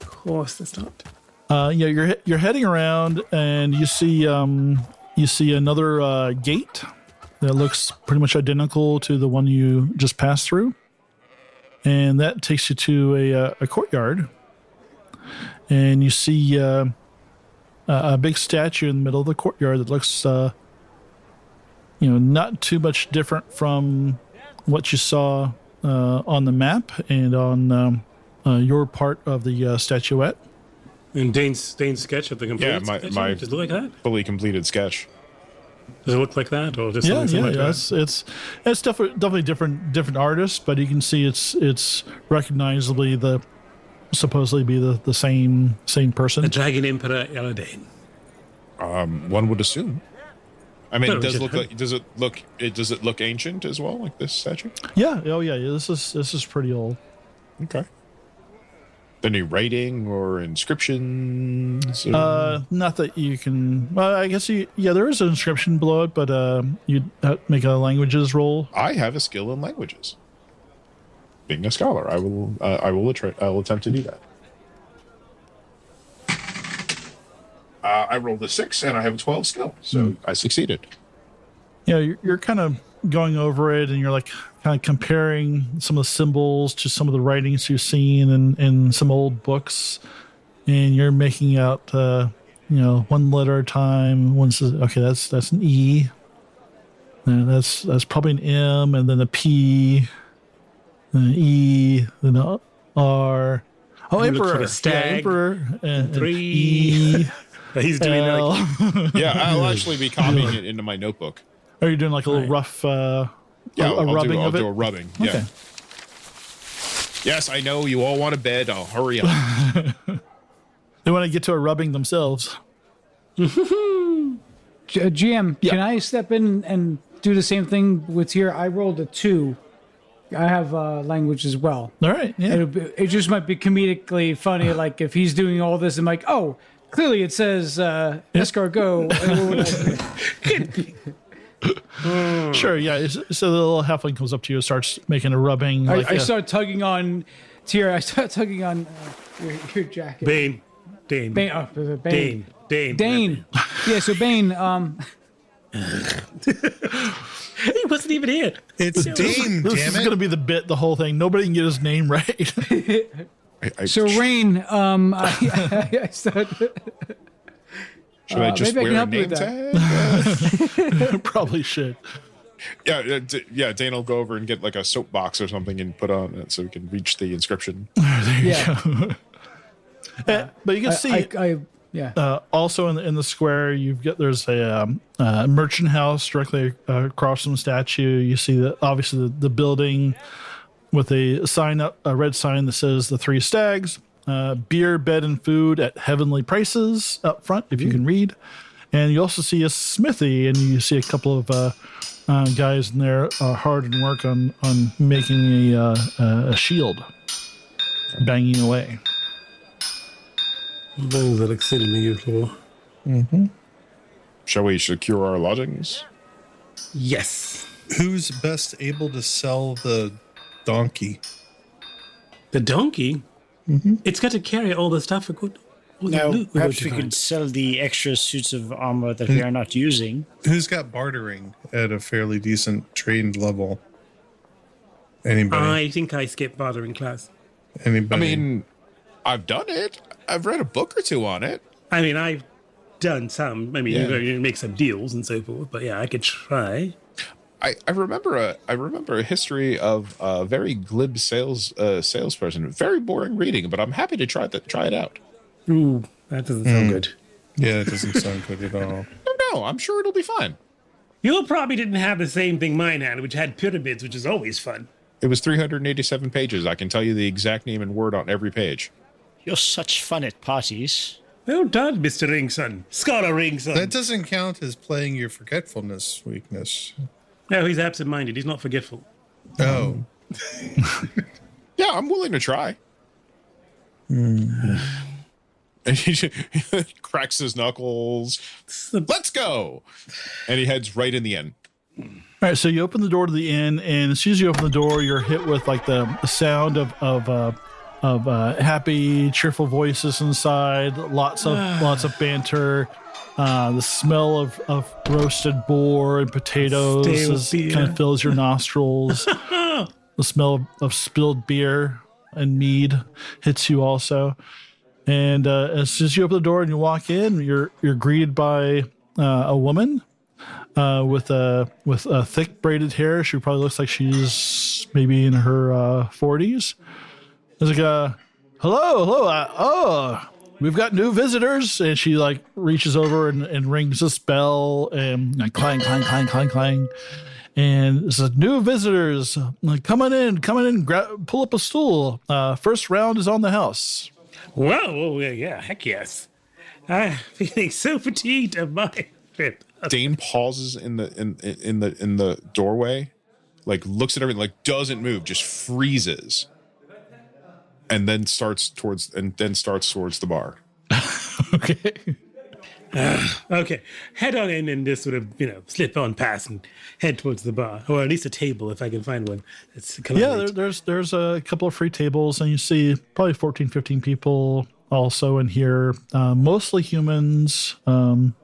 Of course, that's not.
You're heading around, and you see another gate that looks pretty much identical to the one you just passed through, and that takes you to a courtyard, and you see a big statue in the middle of the courtyard that looks not too much different from what you saw on the map and on your part of the statuette.
And Dane's sketch of the complete sketch?
My
Does it look like that?
fully completed sketch.
Does it look like that, or just something like that?
It's definitely different artists, but you can see it's recognizably supposedly be the same person.
The Dragon Emperor Dane.
One would assume. I mean,
But
does it look ancient as well, like this statue?
Yeah. Oh yeah. This is pretty old.
Okay. Any writing or inscriptions? Or?
Not that you can. Well, I guess there is an inscription below it, but you'd make a languages roll.
I have a skill in languages. Being a scholar, I will attempt to do that. I rolled a 6 and I have a 12 skill, so I succeeded.
You're kind of going over it, and you're like kind of comparing some of the symbols to some of the writings you've seen in some old books, and you're making out one letter at a time. One says, okay, that's an E, and that's probably an M, and then a P, then an E, then an R. Oh, Emperor, Emperor, and
3.
E.
He's doing that.
Yeah, I'll actually be copying it into my notebook.
Are you doing like a little rough?
I'll
rubbing of it.
do a rubbing.
Okay.
Yeah. Yes, I know you all want a bed. I'll hurry up.
They want to get to a rubbing themselves.
GM, can I step in and do the same thing with here? I rolled a 2. I have language as well.
All right. Yeah.
It just might be comedically funny, like if he's doing all this, I'm like, oh, clearly it says escargot.
Sure, yeah. So the little halfling comes up to you and starts making a rubbing.
I start tugging on Tira. I start tugging on your jacket.
Dane.
Bane.
Dane.
Yeah, so Bane.
He wasn't even here.
It's Dane,
This
damn
is
it.
going to be the bit, the whole thing. Nobody can get his name right.
So Rain, I started.
Should I just
maybe I can
wear a
help you
name
with
tag?
Probably should.
Yeah, Dane will go over and get like a soapbox or something and put on it so we can reach the inscription.
There you
Yeah.
go. But you can see also in the square, there's a merchant house directly across from the statue. You see obviously the building with a red sign that says the Three Stags, beer, bed, and food at heavenly prices up front, if you can read. And you also see a smithy, and you see a couple of guys in there hard at work on making a shield, banging away.
Those that exceedingly useful.
Shall we secure our lodgings?
Yes.
Who's best able to sell the donkey?
The donkey? Mm-hmm. It's got to carry all the stuff for good.
Now, perhaps we could sell the extra suits of armor that we are not using.
Who's got bartering at a fairly decent trained level? Anybody?
I think I skipped bartering class.
Anybody?
I mean, I've done it. I've read a book or two on it.
I mean, I've done some. I mean, you make some deals and so forth. But yeah, I could try.
I remember a history of a very glib salesperson. Very boring reading, but I'm happy to try it out.
Ooh, that doesn't sound good.
Yeah, it doesn't sound good at all.
No, I'm sure it'll be fine.
You probably didn't have the same thing mine had, which had pyramids, which is always fun.
It was 387 pages. I can tell you the exact name and word on every page.
You're such fun at parties.
Well done, Mr. Ringson. Scholar Ringson.
That doesn't count as playing your forgetfulness weakness.
No, he's absent-minded. He's not forgetful.
Oh.
Yeah, I'm willing to try. And he cracks his knuckles. Let's go. And he heads right in the inn.
All right, so you open the door to the inn, and as soon as you open the door, you're hit with like the sound of happy, cheerful voices inside. Lots of banter. The smell of roasted boar and potatoes kind of fills your nostrils. The smell of spilled beer and mead hits you also. And as soon as you open the door and you walk in, you're greeted by a woman with thick braided hair. She probably looks like she's maybe in her 40s. There's like hello. We've got new visitors, and she like reaches over and rings this bell, and like, clang, clang, clang, clang, clang. And it says, new visitors, like, come on in, pull up a stool. First round is on the house.
Whoa, yeah, heck yes. I'm feeling so fatigued of my trip.
Dane pauses in the doorway, like looks at everything, like doesn't move, just freezes, and then starts towards the bar.
Okay.
Okay, head on in and just sort of slip on past and head towards the bar, or at least a table if I can find one.
There's a couple of free tables, and you see probably 14, 15 people also in here, mostly humans. And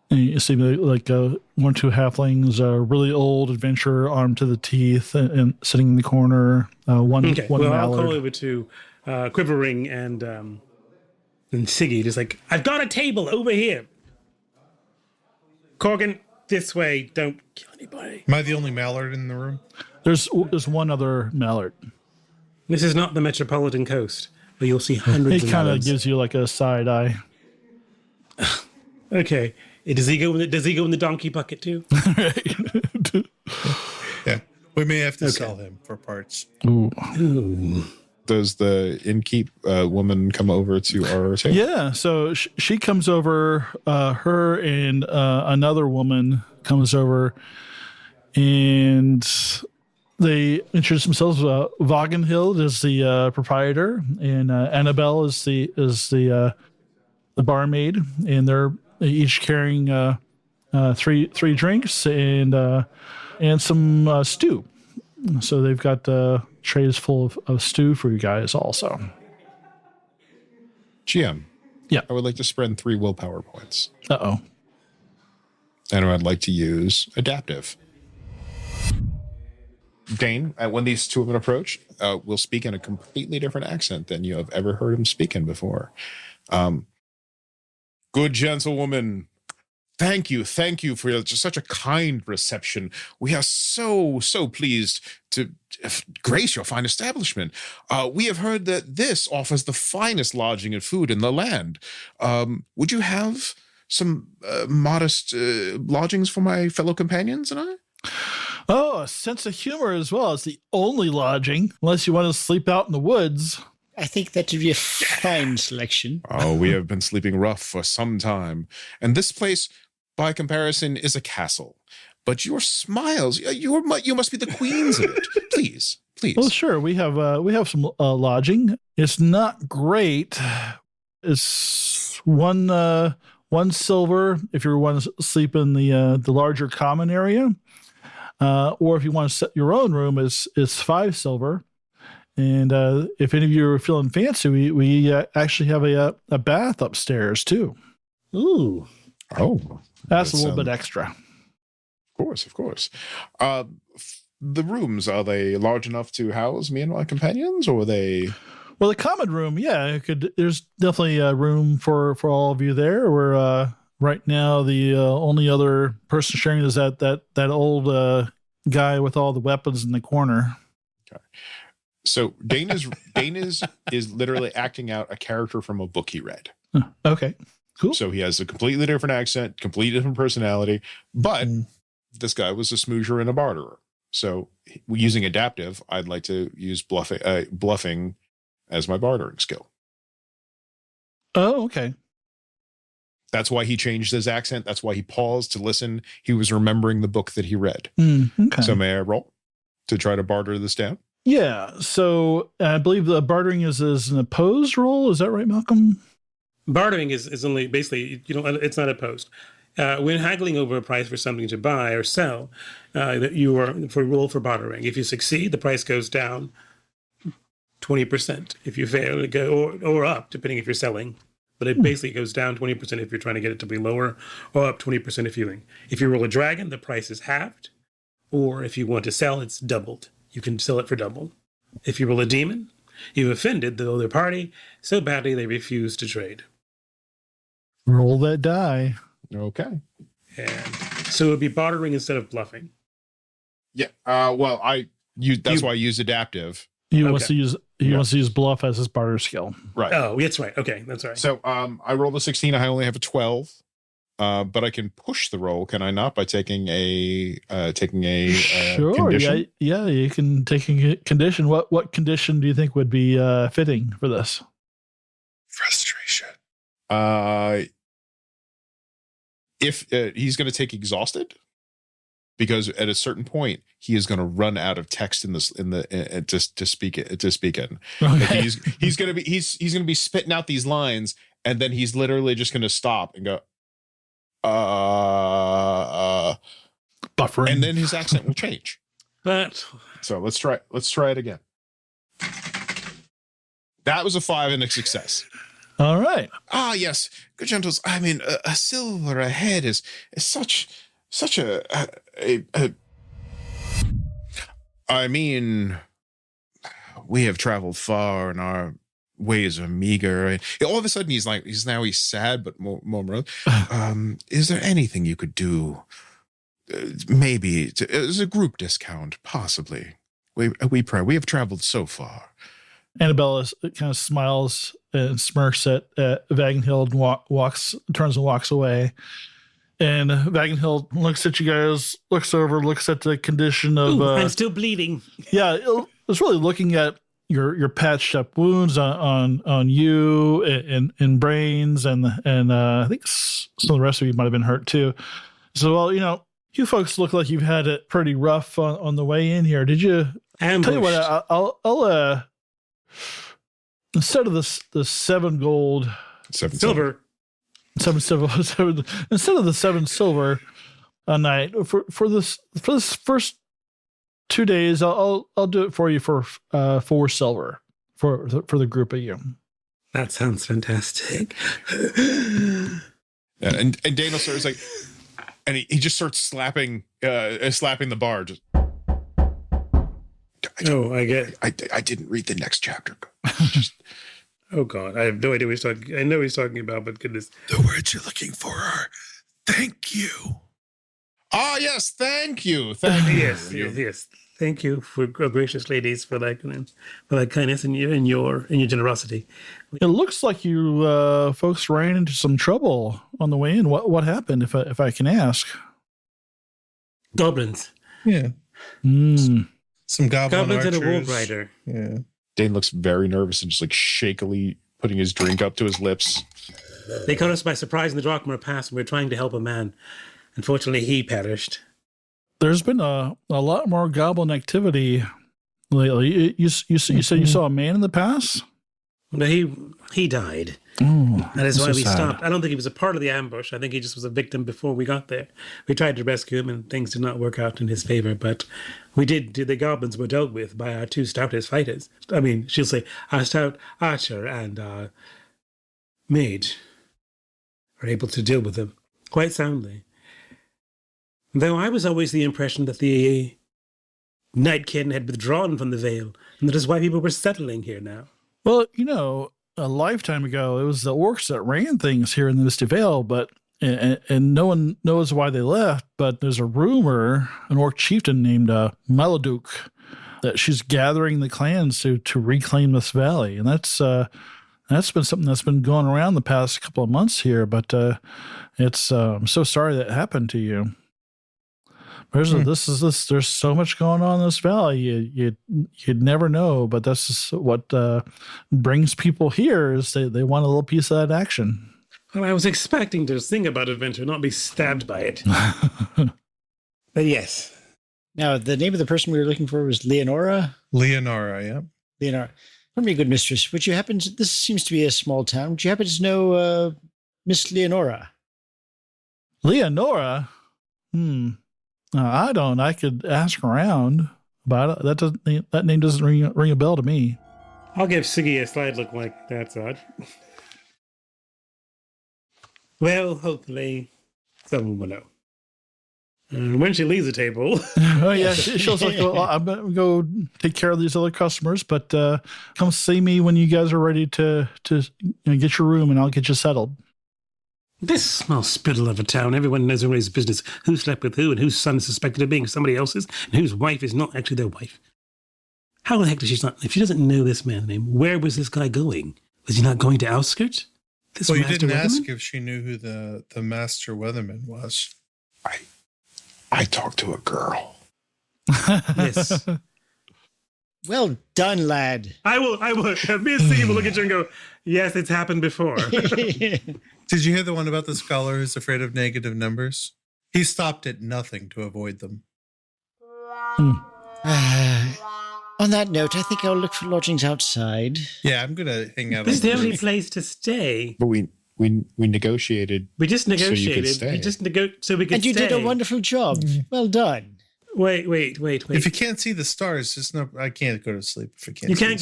you see like one or two halflings, a really old adventurer armed to the teeth and sitting in the corner. One Mallard.
I'll call over to Quiverwing and Siggy, just like, I've got a table over here. Korgan, this way. Don't kill anybody.
Am I the only Mallard in the room?
There's one other Mallard.
This is not the Metropolitan Coast, where you'll see hundreds of
He kind of
Mallards.
gives you like a side eye.
Okay. Does he go in the donkey bucket too?
Yeah. We may have to sell him for parts.
Ooh.
Does the innkeep woman come over to our table?
Yeah, so she comes over, her and another woman comes over, and they introduce themselves. Vagenhild is the proprietor, and Annabelle is the barmaid, and they're each carrying three drinks and some stew. So they've got trays full of stew for you guys also.
GM.
Yeah.
I would like to spend 3 willpower points.
Uh-oh.
And I'd like to use adaptive. Dane, when these two women approach, will speak in a completely different accent than you have ever heard him speak in before. Good gentlewoman, thank you for just such a kind reception. We are so pleased to grace your fine establishment. We have heard that this offers the finest lodging and food in the land. Would you have some modest lodgings for my fellow companions and I?
Oh, a sense of humor as well. It's the only lodging, unless you want to sleep out in the woods.
I think that would be a fine selection.
Oh, we have been sleeping rough for some time. And this place, by comparison, is a castle. But your smiles, you must be the queens of it. Please.
Well, sure. We have some lodging. It's not great. It's one silver if you want to sleep in the larger common area, or if you want to set your own room, is 5 silver. And if any of you are feeling fancy, we actually have a bath upstairs too.
Ooh.
Oh,
that's a little bit extra.
Of course. The rooms, are they large enough to house me and my companions, or are they?
Well, the common room, yeah, there's definitely room for all of you there. We're right now the only other person sharing is that old guy with all the weapons in the corner.
Okay. So Dane is literally acting out a character from a book he read.
Okay, cool.
So he has a completely different accent, completely different personality, but this guy was a smoocher and a barterer. So using adaptive, I'd like to use bluffing as my bartering skill.
Oh, okay.
That's why he changed his accent. That's why he paused to listen. He was remembering the book that he read.
Okay.
So may I roll to try to barter this down?
Yeah. So I believe the bartering is an opposed roll. Is that right, Malcolm?
Bartering is only basically, it's not opposed. When haggling over a price for something to buy or sell, that you are roll for bartering. If you succeed, the price goes down 20%. If you fail, it go or up, depending if you're selling. But it basically goes down 20% if you're trying to get it to be lower, or up 20% if you roll a dragon, the price is halved. Or if you want to sell, it's doubled. You can sell it for double. If you roll a demon, you've offended the other party so badly they refuse to trade.
Roll that die.
Okay.
And so it would be bartering instead of bluffing.
Yeah. Well, that's why I use adaptive.
He wants to use bluff as his barter skill.
Right.
Oh, that's right. Okay, that's right.
So I rolled a 16. I only have a 12. But I can push the roll, can I not? By taking a
sure,
condition?
Yeah, you can take a condition. What condition do you think would be fitting for this?
Frustration.
If he's going to take exhausted, because at a certain point he is going to run out of text to speak in.
Okay.
Like he's going to be spitting out these lines, and then he's literally just going to stop and go.
Buffering,
and then his accent will change.
But
So let's try it again. That was a 5 and a success.
all right.
Ah, yes, good gentles. I mean, a silver a head is such a. I mean, we have traveled far, and our ways are meager. And all of a sudden, he's sad, but more morose. Is there anything you could do? Maybe as a group discount, possibly. We pray. We have traveled so far.
Annabella kind of smiles and smirks at Vagenhild and turns and walks away. And Vagenhild looks at you guys, looks over, looks at the condition of.
I'm still bleeding.
Yeah, it's really looking at your patched up wounds on you and brains, and I think some of the rest of you might have been hurt too. So, well, you folks look like you've had it pretty rough on the way in here. Did you?
Ambushed.
Tell you what, I'll instead of the 7 gold,
Silver.
7 silver, instead of the 7 silver a night for this first 2 days, I'll do it for you for 4 silver for the group of you.
That sounds fantastic.
And Dane starts like, and he just starts slapping the bar. Just.
I get.
I didn't read the next chapter.
Oh God, I have no idea what he's talking. I know what he's talking about, but goodness,
The words you're looking for are thank you.
Ah, yes, thank you.
Yes. Thank you for gracious ladies for that kindness and your generosity.
It looks like you folks ran into some trouble on the way in. What happened, if I can ask?
Goblins.
Yeah. Some
Goblins
archers.
and a wolf rider.
Yeah.
Dane looks very nervous and just like shakily putting his drink up to his lips.
They caught us by surprise in the Drakar Pass, and we were trying to help a man. Unfortunately, he perished.
There's been a lot more goblin activity lately. You said you saw a man in the pass?
No, he died.
Oh,
That is why
so
we
sad.
stopped. I don't think he was a part of the ambush. I think he just was a victim before we got there. We tried to rescue him, and things did not work out in his favor. But we did. The goblins were dealt with by our 2 stoutest fighters. I mean, she'll say our stout archer and mage were able to deal with them quite soundly. Though I was always the impression that the Nightkin had withdrawn from the Vale, and that is why people were settling here now.
Well, a lifetime ago, it was the orcs that ran things here in the Misty Vale, but and no one knows why they left. But there's a rumor, an orc chieftain named Mallard, that she's gathering the clans to reclaim this valley, and that's been something that's been going around the past couple of months here. But it's I'm so sorry that happened to you. There's so much going on in this valley. You'd never know, but that's just what brings people here is they want a little piece of that action.
Well, I was expecting to sing about adventure, not be stabbed by it. But yes.
Now, the name of the person we were looking for was Leonora?
Leonora, yeah.
Leonora. Pardon me, good mistress. Would you happen to, this seems to be a small town. Would you happen to know Miss Leonora?
Leonora? I don't. I could ask around about it. That name doesn't ring a bell to me.
I'll give Siggy a slight look like that's odd. Well, hopefully someone will know. When she leaves the table.
Oh yeah, she'll like, well, I'm gonna go take care of these other customers, but come see me when you guys are ready to get your room, and I'll get you settled.
This small spittle of a town. Everyone knows everybody's business. Who slept with who and whose son is suspected of being somebody else's and whose wife is not actually their wife. How the heck does she not? If she doesn't know this man's name, where was this guy going? Was he not going to outskirts?
Well, you didn't ask if she knew who the master weatherman was.
I talked to a girl.
Yes.
Well done, lad.
I will. Misty will look at you and go, yes, it's happened before.
Did you hear the one about the scholar who's afraid of negative numbers? He stopped at nothing to avoid them.
On that note, I think I'll look for lodgings outside.
Yeah, I'm going to hang out.
This is the only place to stay.
But we negotiated.
We just negotiated.
So you could stay.
So we could
and you
stay.
did a wonderful job. Well done.
Wait.
If you can't see the stars, there's no. I can't go to sleep if I can't.
You can't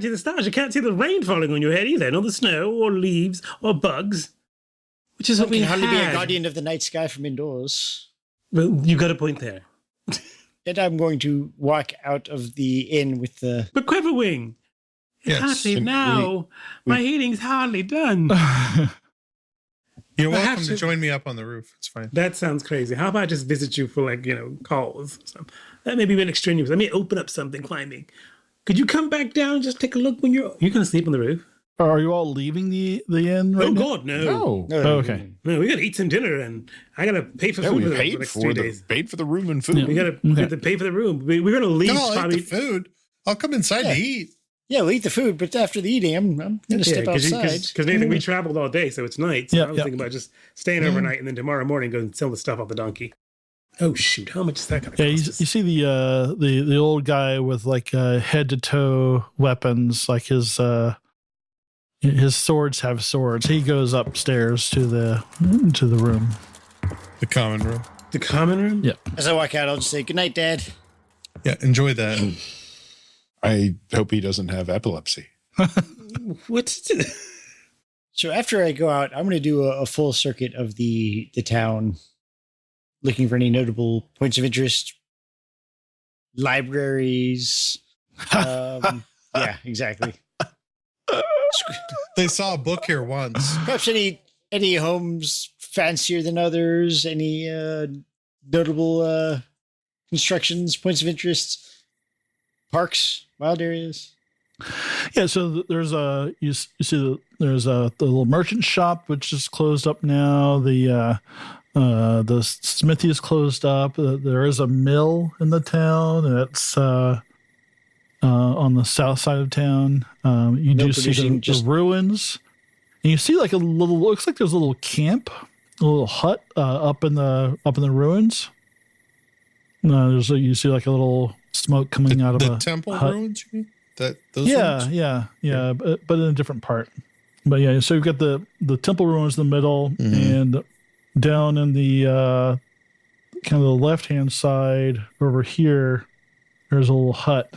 see the stars. You can't see the rain falling on your head either, nor the snow, or leaves, or bugs. Which is what we
can hardly be a
had.
guardian of the night sky from indoors.
Well, you got a point there.
And I'm going to walk out of the inn with the.
But Quiverwing, you can't sleep now. My heating's hardly done.
You're welcome to join me up on the roof. It's fine.
That sounds crazy. How about I just visit you for calls? That may be a bit extraneous. Let me open up something climbing. Could you come back down and just take a look when you're going to sleep on the roof?
Are you all leaving the inn right now?
God, no.
Oh, okay.
No, we got to eat some dinner, and I got to pay for food for the next 3 days.
Paid for the room and food.
We got to pay for the room. We're going to leave.
I'll eat the food. I'll come inside to eat.
Yeah, we'll eat the food, but after the eating, I'm going to step outside.
Because Nathan, we traveled all day, so it's night. So I was thinking about just staying overnight, and then tomorrow morning go and sell the stuff off the donkey. Oh shoot! How much is that going to cost us?
You see the old guy with head to toe weapons, like his swords have swords. He goes upstairs to the room,
the common room.
The common room.
Yeah.
As I walk out, I'll just say good night, Dad.
Yeah, enjoy that.
I hope he doesn't have epilepsy.
What's
So after I go out, I'm going to do a full circuit of the town, looking for any notable points of interest, libraries. Yeah, exactly.
They saw a book here once.
Perhaps any homes fancier than others, any notable constructions, points of interest, parks, wild areas.
Yeah, so there's the little merchant shop which is closed up now. The smithy is closed up. There is a mill in the town that's on the south side of town. You do see the ruins, and you see looks like there's a little camp, a little hut up in the ruins. You see a little smoke coming out of
the
a
temple
hut.
ruins. You mean? Those
Yeah, but in a different part. But yeah, so you've got the temple ruins in the middle, and down in the kind of the left hand side over here, there's a little hut.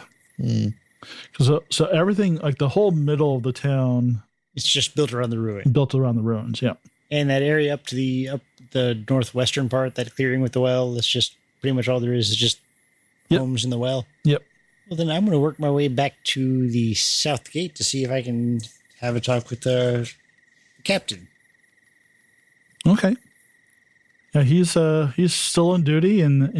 So everything, like the whole middle of the town,
it's just built around the ruins. Yeah, and that area up the northwestern part, that clearing with the well, that's just pretty much all there is just homes in the well.
Yep.
Well, then I'm going to work my way back to the south gate to see if I can have a talk with the captain.
Okay. Yeah, he's still on duty, and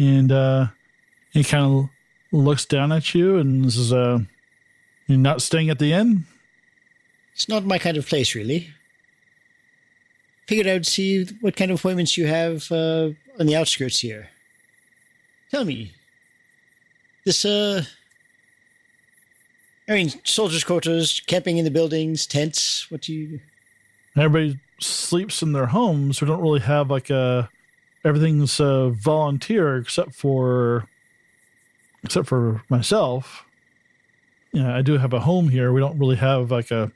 he kind of looks down at you and says, "You're not staying at the inn?"
It's not my kind of place, really. Figured I'd see what kind of appointments you have on the outskirts here. Tell me, this soldiers' quarters, camping in the buildings, tents. What do you?
Everybody sleeps in their homes. We don't really have everything's volunteer except for myself. Yeah, I do have a home here. We don't really have a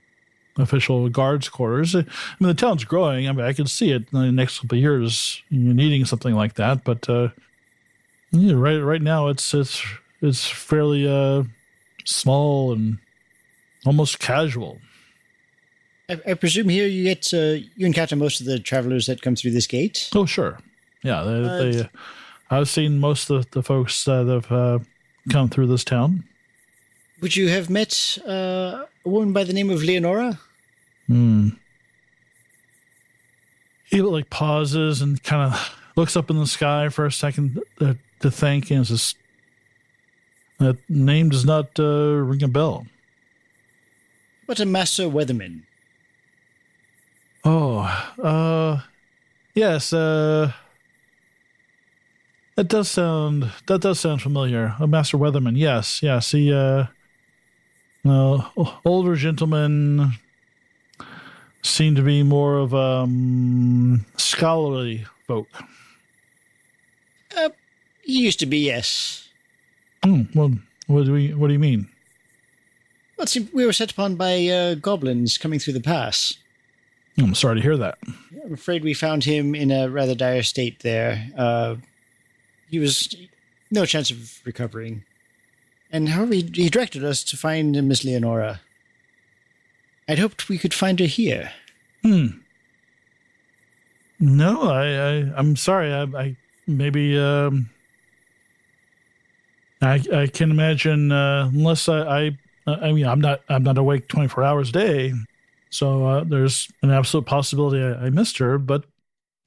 official guards quarters. I mean, the town's growing. I mean, I can see it in the next couple of years needing something like that. But right now it's fairly small and almost casual.
I presume here you encounter most of the travelers that come through this gate.
Oh, sure. Yeah, I've seen most of the folks that have come through this town.
Would you have met a woman by the name of Leonora?
He like pauses and kind of looks up in the sky for a second to think, and says, "That name does not ring a bell."
But a master weatherman.
Oh, yes. That does sound familiar. A master weatherman. Yes. He, older gentleman, seem to be more of scholarly folk.
He used to be, yes.
Well, what do you mean?
Well, see, we were set upon by goblins coming through the pass.
I'm sorry to hear that.
I'm afraid we found him in a rather dire state there. He was no chance of recovering. And however, he directed us to find Miss Leonora. I'd hoped we could find her here.
No, I'm sorry. I maybe I can imagine unless I mean I'm not awake 24 hours a day, so there's an absolute possibility I missed her. But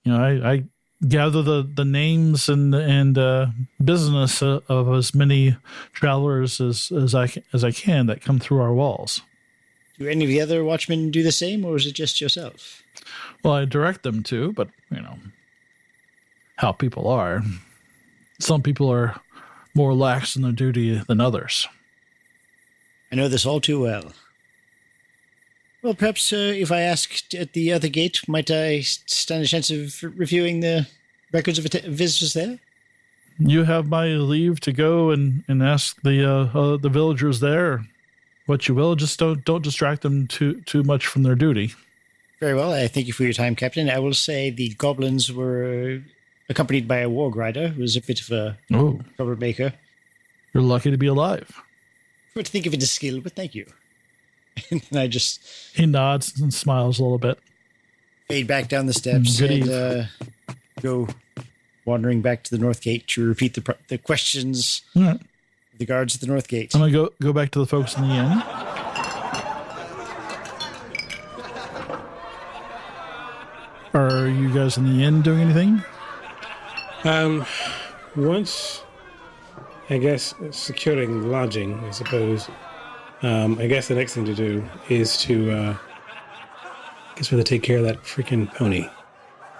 I gather the names and business of as many travelers as I can that come through our walls.
Do any of the other watchmen do the same, or is it just yourself?
Well, I direct them to, but how people are. Some people are more lax in their duty than others.
I know this all too well. Well, perhaps if I asked at the other gate, might I stand a chance of reviewing the records of visitors there?
You have my leave to go and ask the villagers there what you will. Just don't distract them too much from their duty.
Very well. I thank you for your time, Captain. I will say the goblins were accompanied by a warg rider who was a bit of a troublemaker.
You're lucky to be alive.
I to think of it as skill, but thank you. And then
he nods and smiles a little bit.
Fade back down the steps and go wandering back to the north gate to repeat the questions of the guards at the north gate.
I'm gonna go back to the folks in the inn. Are you guys in the inn doing anything?
Once, I guess, securing lodging, I suppose. I guess the next thing to do is to, I guess we have to take care of that freaking pony.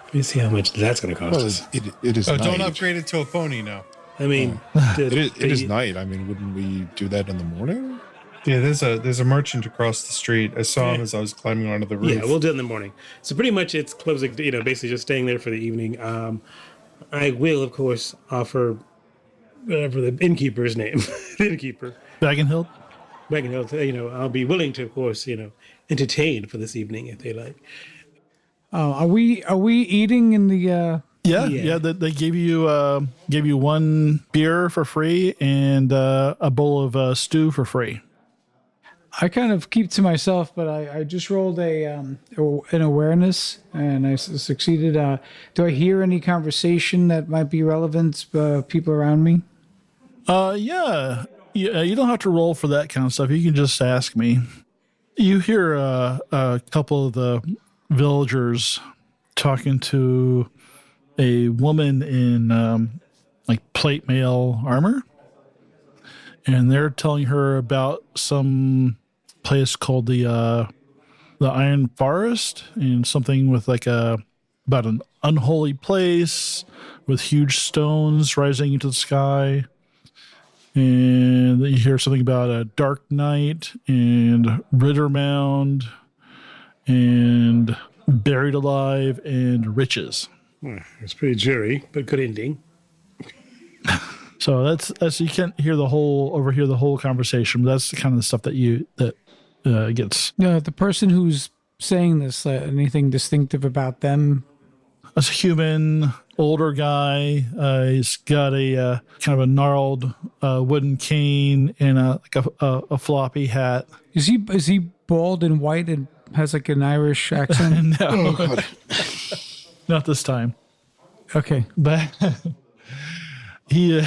Let me see how much that's going to cost us.
It is.
Don't upgrade it to a pony now.
I mean,
it is night. I mean, wouldn't we do that in the morning?
Yeah, there's a merchant across the street. I saw him as I was climbing onto the roof.
Yeah, we'll do it in the morning. So pretty much it's closing, basically just staying there for the evening. I will, of course, offer whatever the innkeeper's name, the innkeeper.
Bagenhild?
Bagenhild, I'll be willing to, of course, entertain for this evening if they like.
Are we eating in the?
Yeah. They gave you one beer for free and a bowl of stew for free.
I kind of keep to myself, but I just rolled an awareness and I succeeded. Do I hear any conversation that might be relevant? People around me?
Yeah. You don't have to roll for that kind of stuff. You can just ask me. You hear a couple of the villagers talking to a woman in plate mail armor, and they're telling her about some place called the Iron Forest, and something with about an unholy place with huge stones rising into the sky. And then you hear something about a dark night and Ritter Mound and buried alive and riches.
It's pretty dreary, but good ending.
So that's you can't overhear the whole conversation. But that's the kind of stuff that gets.
The person who's saying this, anything distinctive about them?
A human, older guy. He's got a kind of a gnarled wooden cane and a floppy hat.
Is he bald and white and has an Irish accent?
No, not this time.
Okay,
but he's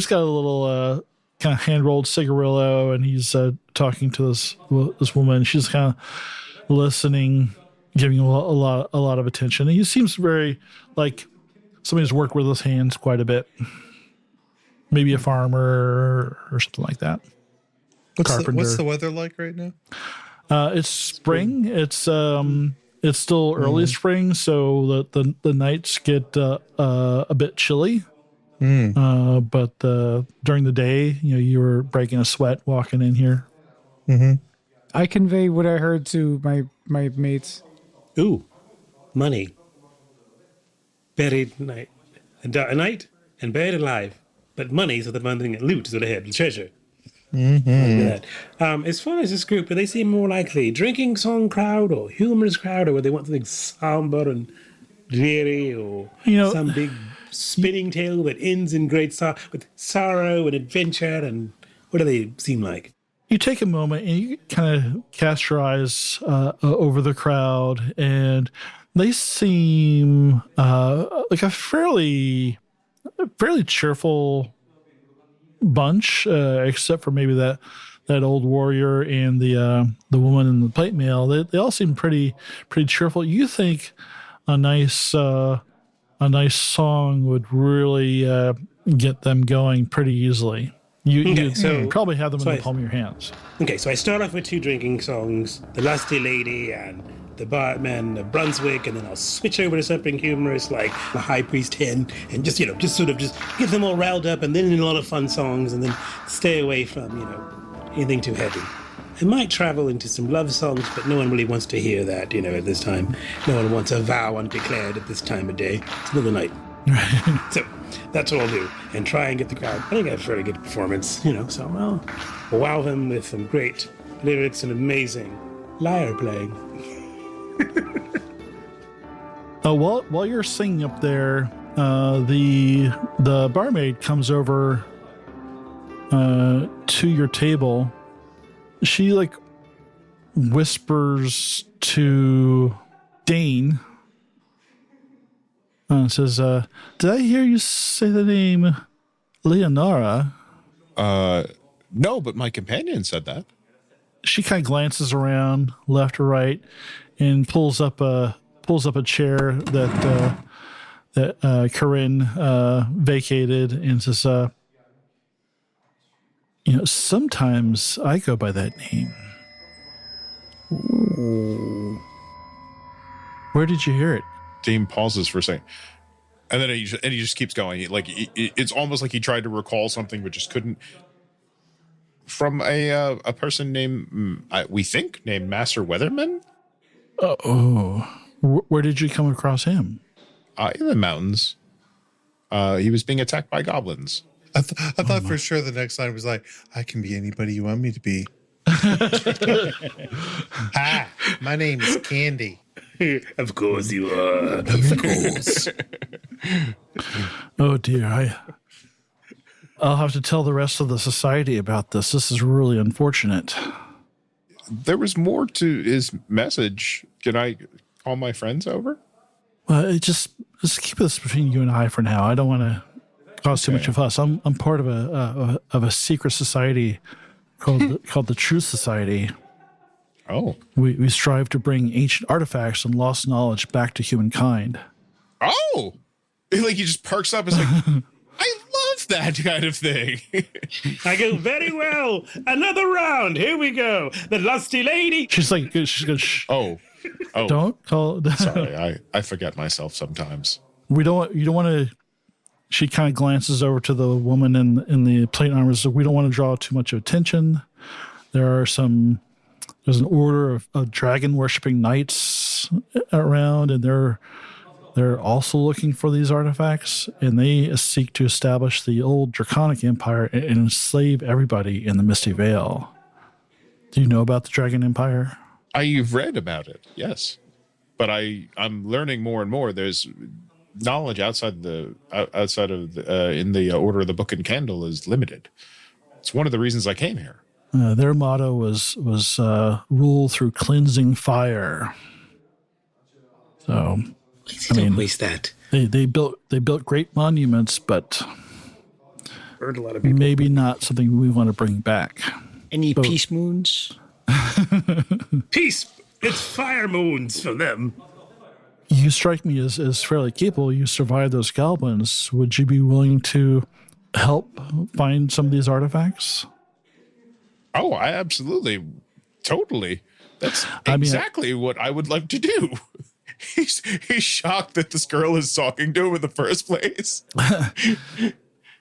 got a little kind of hand rolled cigarillo, and he's talking to this woman. She's kind of listening giving him a lot of attention. He seems very like somebody who's worked with his hands quite a bit. Maybe a farmer or something like that.
What's the weather like right now?
It's spring. It's still early spring, so the nights get a bit chilly. But during the day, you were breaking a sweat walking in here.
Mm-hmm.
I convey what I heard to my mates.
Ooh, money. Buried a night and buried alive. But money, so that one thing, loot is what I had, treasure. Mm-hmm. As far as this group, do they seem more likely drinking song crowd or humorous crowd, or would they want something somber and dreary, or some big spinning tale that ends in great with sorrow and adventure? And what do they seem like?
You take a moment and you kind of cast your eyes over the crowd, and they seem like a fairly cheerful bunch, except for maybe that old warrior and the woman in the plate mail. They all seem pretty cheerful. You think a nice song would really get them going pretty easily. You probably have them in the palm of your hands.
Okay, so I start off with 2 drinking songs, The Lusty Lady and The Barman of Brunswick, and then I'll switch over to something humorous like The High Priest Hen, and just get them all riled up, and then in a lot of fun songs, and then stay away from, anything too heavy. I might travel into some love songs, but no one really wants to hear that, at this time. No one wants a vow undeclared at this time of day. It's middle of the night. So that's what I'll do, and try and get the crowd. I think I have a very good performance, so I'll wow them with some great lyrics and amazing lyre playing.
While you're singing up there, the barmaid comes over to your table. She whispers to Dane and says, "Did I hear you say the name Leonora?"
No, but my companion said that.
She kind of glances around left or right and pulls up a chair that Karyn vacated and says, sometimes I go by that name. Ooh. Where did you hear it?
Dane pauses for a second, and then he just keeps going. It's almost like he tried to recall something but just couldn't. From a person named Master Weatherman.
Where did you come across him?
In the mountains. He was being attacked by goblins.
I thought for sure the next line was like, "I can be anybody you want me to be." Hi, my name is Candy.
Of course you are.
Of course.
Oh dear, I'll have to tell the rest of the society about this. This is really unfortunate.
There was more to his message. Can I call my friends over?
Well, just keep this between you and I for now. I don't want to cause too much of us. I'm part of a secret society called the Truth Society.
Oh.
We strive to bring ancient artifacts and lost knowledge back to humankind.
Oh! He just perks up. It's like, I love that kind of thing.
I go, very well. Another round. Here we go. The Lusty Lady.
She's going, shh.
Oh.
Don't call.
Sorry, I forget myself sometimes.
You don't want to. She kind of glances over to the woman in the plate armor. So we don't want to draw too much attention. There's an order of dragon worshipping knights around, and they're also looking for these artifacts, and they seek to establish the old draconic empire and enslave everybody in the Misty Vale. Do you know about the Dragon Empire?
I've read about it, yes, but I'm learning more and more. There's knowledge outside of in the Order of the Book and Candle is limited. It's one of the reasons I came here.
Their motto was rule through cleansing fire. So,
don't waste that.
They built great monuments, but
burned a lot of people.
Maybe not something we want to bring back.
Any peace moons?
Peace. It's fire moons for them.
You strike me as fairly capable. You survived those goblins. Would you be willing to help find some of these artifacts?
Oh, I absolutely, totally. That's exactly what I would like to do. He's shocked that this girl is talking to him in the first place.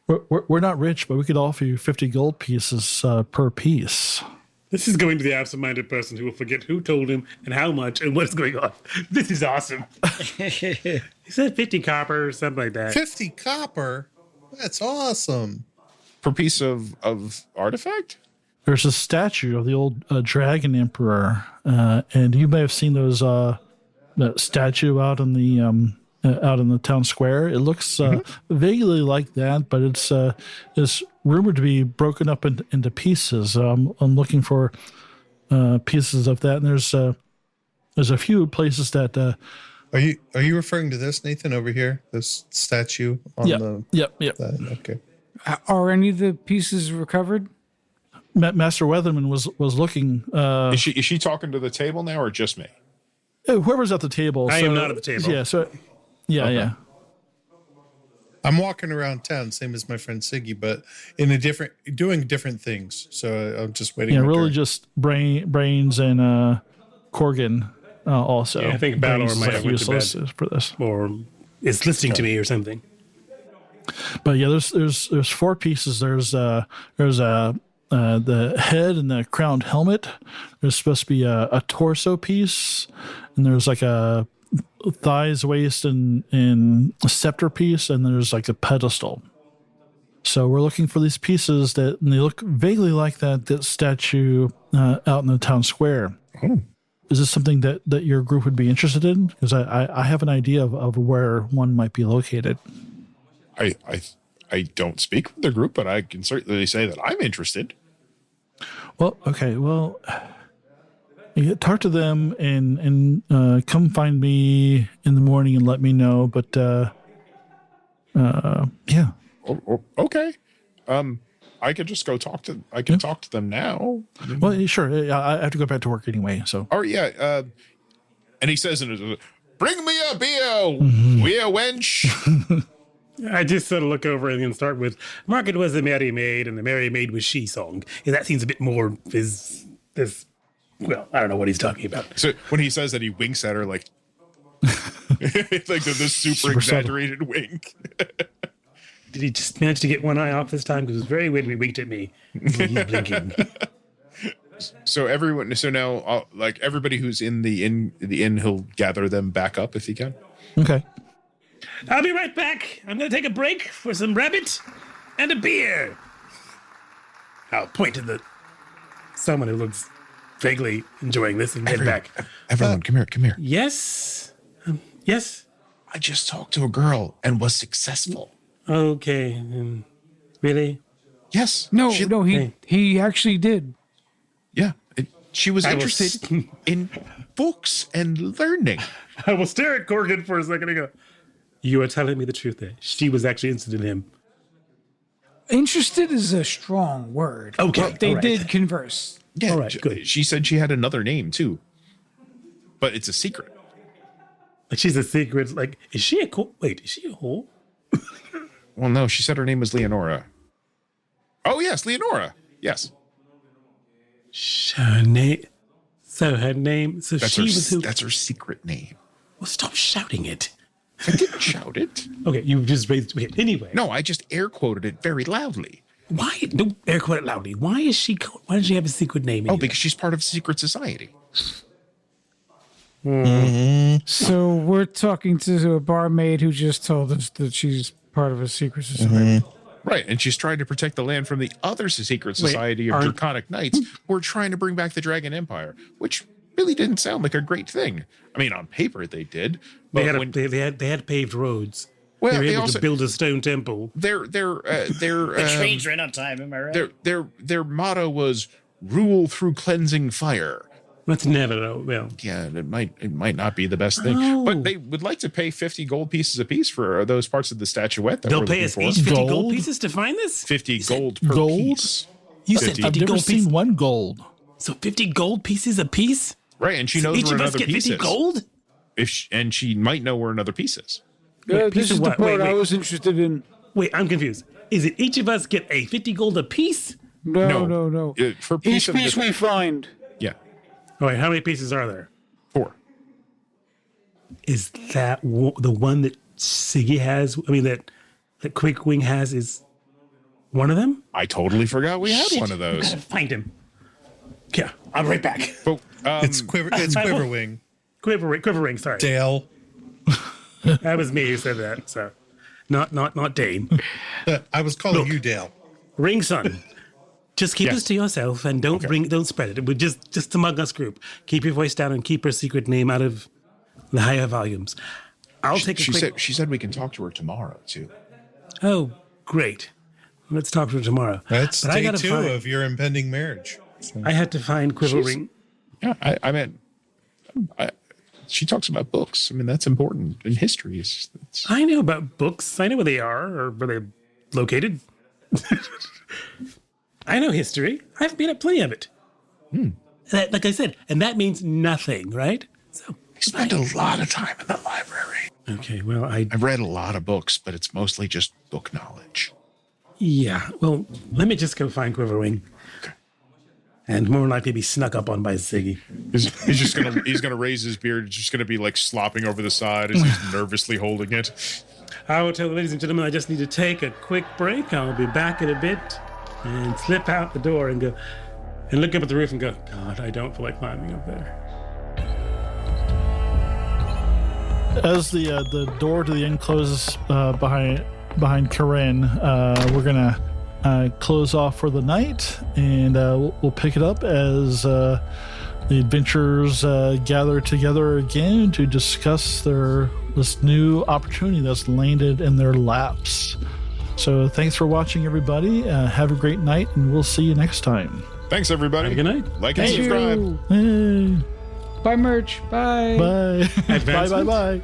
We're not rich, but we could offer you 50 gold pieces per piece.
This is going to the absent-minded person who will forget who told him and how much and what's going on. This is awesome. He said 50 copper or something like that.
50 copper? That's awesome.
Per piece of artifact?
There's a statue of the old dragon emperor, and you may have seen those that statue out in the town square. It looks vaguely like that, but it's rumored to be broken up into pieces. I'm looking for pieces of that, and there's a few places that.
Are you referring to this, Nathan, over here? This statue on the.
Yep.
Okay.
Are any of the pieces recovered?
Master Weatherman was looking.
Is she talking to the table now, or just me?
Whoever's at the table.
I am not at the table.
Yeah. So. Yeah.
Okay.
Yeah.
I'm walking around town, same as my friend Siggy, but doing different things. So I'm just waiting.
Yeah, really, just brains and Korgan also.
Yeah, I think Balor might have went to bed
for this,
or is listening to me or something.
But yeah, there's 4 pieces. There's the head and the crowned helmet. There's supposed to be a torso piece, and there's like a thighs, waist, and a scepter piece, and there's like a pedestal. So we're looking for these pieces and they look vaguely like that statue out in the town square.
Oh.
Is this something that your group would be interested in? Because I have an idea of where one might be located.
I don't speak for the group, but I can certainly say that I'm interested.
Well, okay. Well, you talk to them and come find me in the morning and let me know. But yeah.
Okay. I could just go talk to. I can talk to them now.
Well, sure. I have to go back to work anyway. So.
Oh yeah. And he says, "Bring me a beer, we a wench."
I just sort of look over and start with Margaret was the Merry Maid and the Merry Maid was she song. And that seems a bit more this. Well, I don't know what he's talking about.
So when he says that, he winks at her like the super exaggerated wink.
Did he just manage to get one eye off this time? Because it was very weird when he winked at me. He's blinking.
So now, like everybody who's in the inn, he'll gather them back up if he can.
Okay.
I'll be right back. I'm going to take a break for some rabbit and a beer. I'll point to someone who looks vaguely enjoying this and head back.
Everyone, come here.
Yes. Yes.
I just talked to a girl and was successful.
Okay. Really?
Yes.
No, he actually did.
Yeah. She was interested in books and learning.
I will stare at Korgan for a second and go, you are telling me the truth there. She was actually interested in him.
Interested is a strong word.
Okay.
But they did converse.
Yeah.
All right, good.
She said she had another name too, but it's a secret.
Like she's a secret. Like, is she a whore?
Well, no, she said her name was Leonora. Oh, yes, Leonora. Yes.
Her name. So her name. So
That's
she was who?
That's her secret name.
Well, stop shouting it.
I didn't shout it.
Okay, you just raised. Okay, anyway.
No, I just air quoted it very loudly.
Why? Don't air quote it loudly. Why does she have a secret name?
Oh, because she's part of a secret society.
So we're talking to a barmaid who just told us that she's part of a secret society.
Right, and she's trying to protect the land from the other secret society of draconic knights who are trying to bring back the Dragon Empire, which really didn't sound like a great thing. I mean, on paper they did. But
they had paved roads.
Well,
they were able to build a stone temple.
The trains ran on time. Am I right?
Their motto was "rule through cleansing fire."
That's never well.
Yeah, it might not be the best thing, but they would like to pay 50 gold pieces apiece for those parts of the statuette that
They'll
we're
pay
looking
us
for.
each 50
Gold?
gold pieces to find this.
50 gold per
gold?
piece.
You said 50
I've never
gold
seen
pieces.
1 gold.
So 50 gold pieces a piece.
Right, and she
So
knows
each
where
of us
another
get
piece
50
is.
gold?
And she might know where another piece is.
Yeah,
piece
this
of
is the
what?
part
Wait.
I was interested in.
Wait, I'm confused. Is it each of us get a 50 gold apiece?
No.
For
Each piece we find.
Yeah,
Oh, wait, how many pieces are there?
4.
Is that the one that Siggy has? I mean, that Quiverwing has is one of them?
I totally forgot we had one of
I
those.
gotta find him. Yeah, I'll be right back.
But,
It's Quiverwing.
Quiverwing, sorry.
Dale.
That was me who said that. So, not Dane.
I was calling you Dale.
Ring son. Just keep
Yes.
this to yourself and don't spread it. We're just among us group. Keep your voice down and keep her secret name out of the higher volumes. I'll take a quick.
she said we can talk to her tomorrow too.
Oh, great. Let's talk to her tomorrow.
That's
But I
day
gotta
2
find-
of your impending marriage.
I had to find Quiverwing.
Yeah, I mean, she talks about books. I mean, that's important in history. It's
I know about books. I know where they are or where they're located. I know history. I've been at plenty of it. That, like I said, and that means nothing, right? So
I spend a lot of time in the library.
okay. Well,
I've read a lot of books, but it's mostly just book knowledge.
yeah. Well, let me just go find Quiverwing. And more likely be snuck up on by Siggy.
He's gonna raise his beard. It's just gonna be like slopping over the side as he's nervously holding it.
I will tell the ladies and gentlemen, I just need to take a quick break. I'll be back in a bit and slip out the door and go and look up at the roof and go, God, I don't feel like climbing up there.
As the door to the inn closes behind Karyn, we're gonna close off for the night, and we'll pick it up as the adventurers gather together again to discuss this new opportunity that's landed in their laps. So thanks for watching, everybody. Have a great night, and we'll see you next time.
Thanks, everybody.
Have a good night.
Like and subscribe.
Hey,
Bye, merch. Bye.
bye. Bye.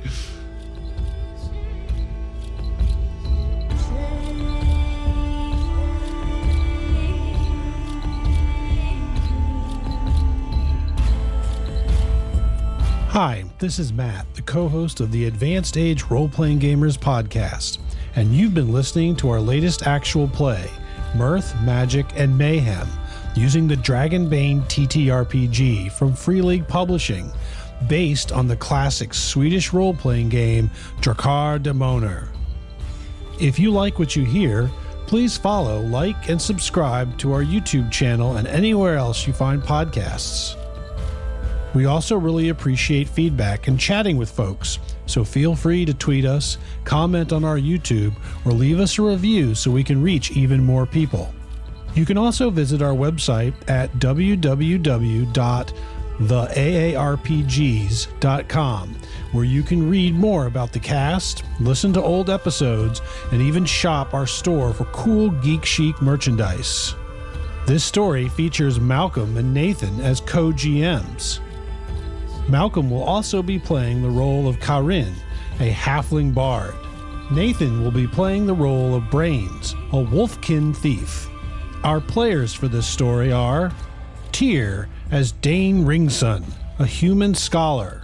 Hi, this is Matt, the co-host of the Advanced Age Role-Playing Gamers podcast, and you've been listening to our latest actual play, Mirth, Magic, and Mayhem, using the Dragonbane TTRPG from Free League Publishing, based on the classic Swedish role-playing game Drakar Demoner. If you like what you hear, please follow, like, and subscribe to our YouTube channel and anywhere else you find podcasts. We also really appreciate feedback and chatting with folks, so feel free to tweet us, comment on our YouTube, or leave us a review so we can reach even more people. You can also visit our website at www.theaarpgs.com, where you can read more about the cast, listen to old episodes, and even shop our store for cool geek chic merchandise. This story features Malcolm and Nathan as co-GMs. Malcolm will also be playing the role of Karyn, a halfling bard. Nathan will be playing the role of Brains, a Wolfkin thief. Our players for this story are Tyr as Dane Ringson, a human scholar.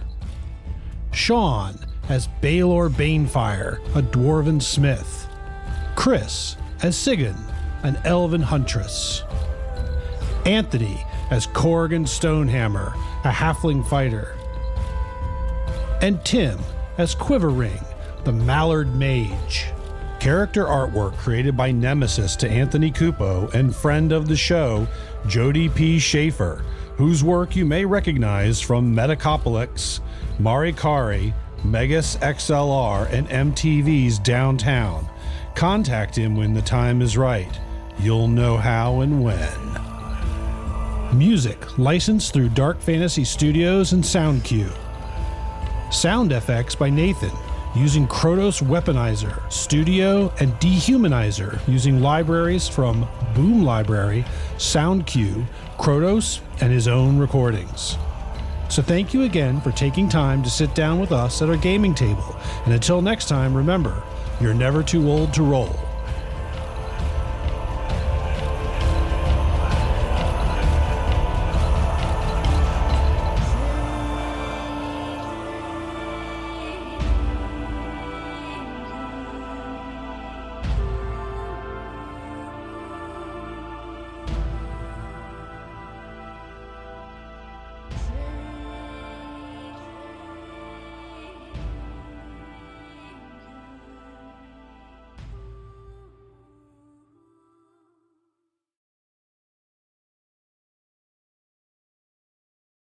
Sean as Balor Banefire, a dwarven smith. Chris as Sigyn, an elven huntress. Anthony as Korgan Stonehammer, a halfling fighter. And Tim as Quiverwing, the Mallard Mage. Character artwork created by Nemesis to Anthony Cupo and friend of the show, Jody P. Schaefer, whose work you may recognize from Metacopolis, Marikari, Megas XLR, and MTV's Downtown. Contact him when the time is right. You'll know how and when. Music licensed through Dark Fantasy Studios and SoundCue. Sound effects by Nathan, using Krotos Weaponizer, Studio, and Dehumanizer, using libraries from Boom Library, SoundCue, Krotos, and his own recordings. So thank you again for taking time to sit down with us at our gaming table, and until next time, remember, you're never too old to roll.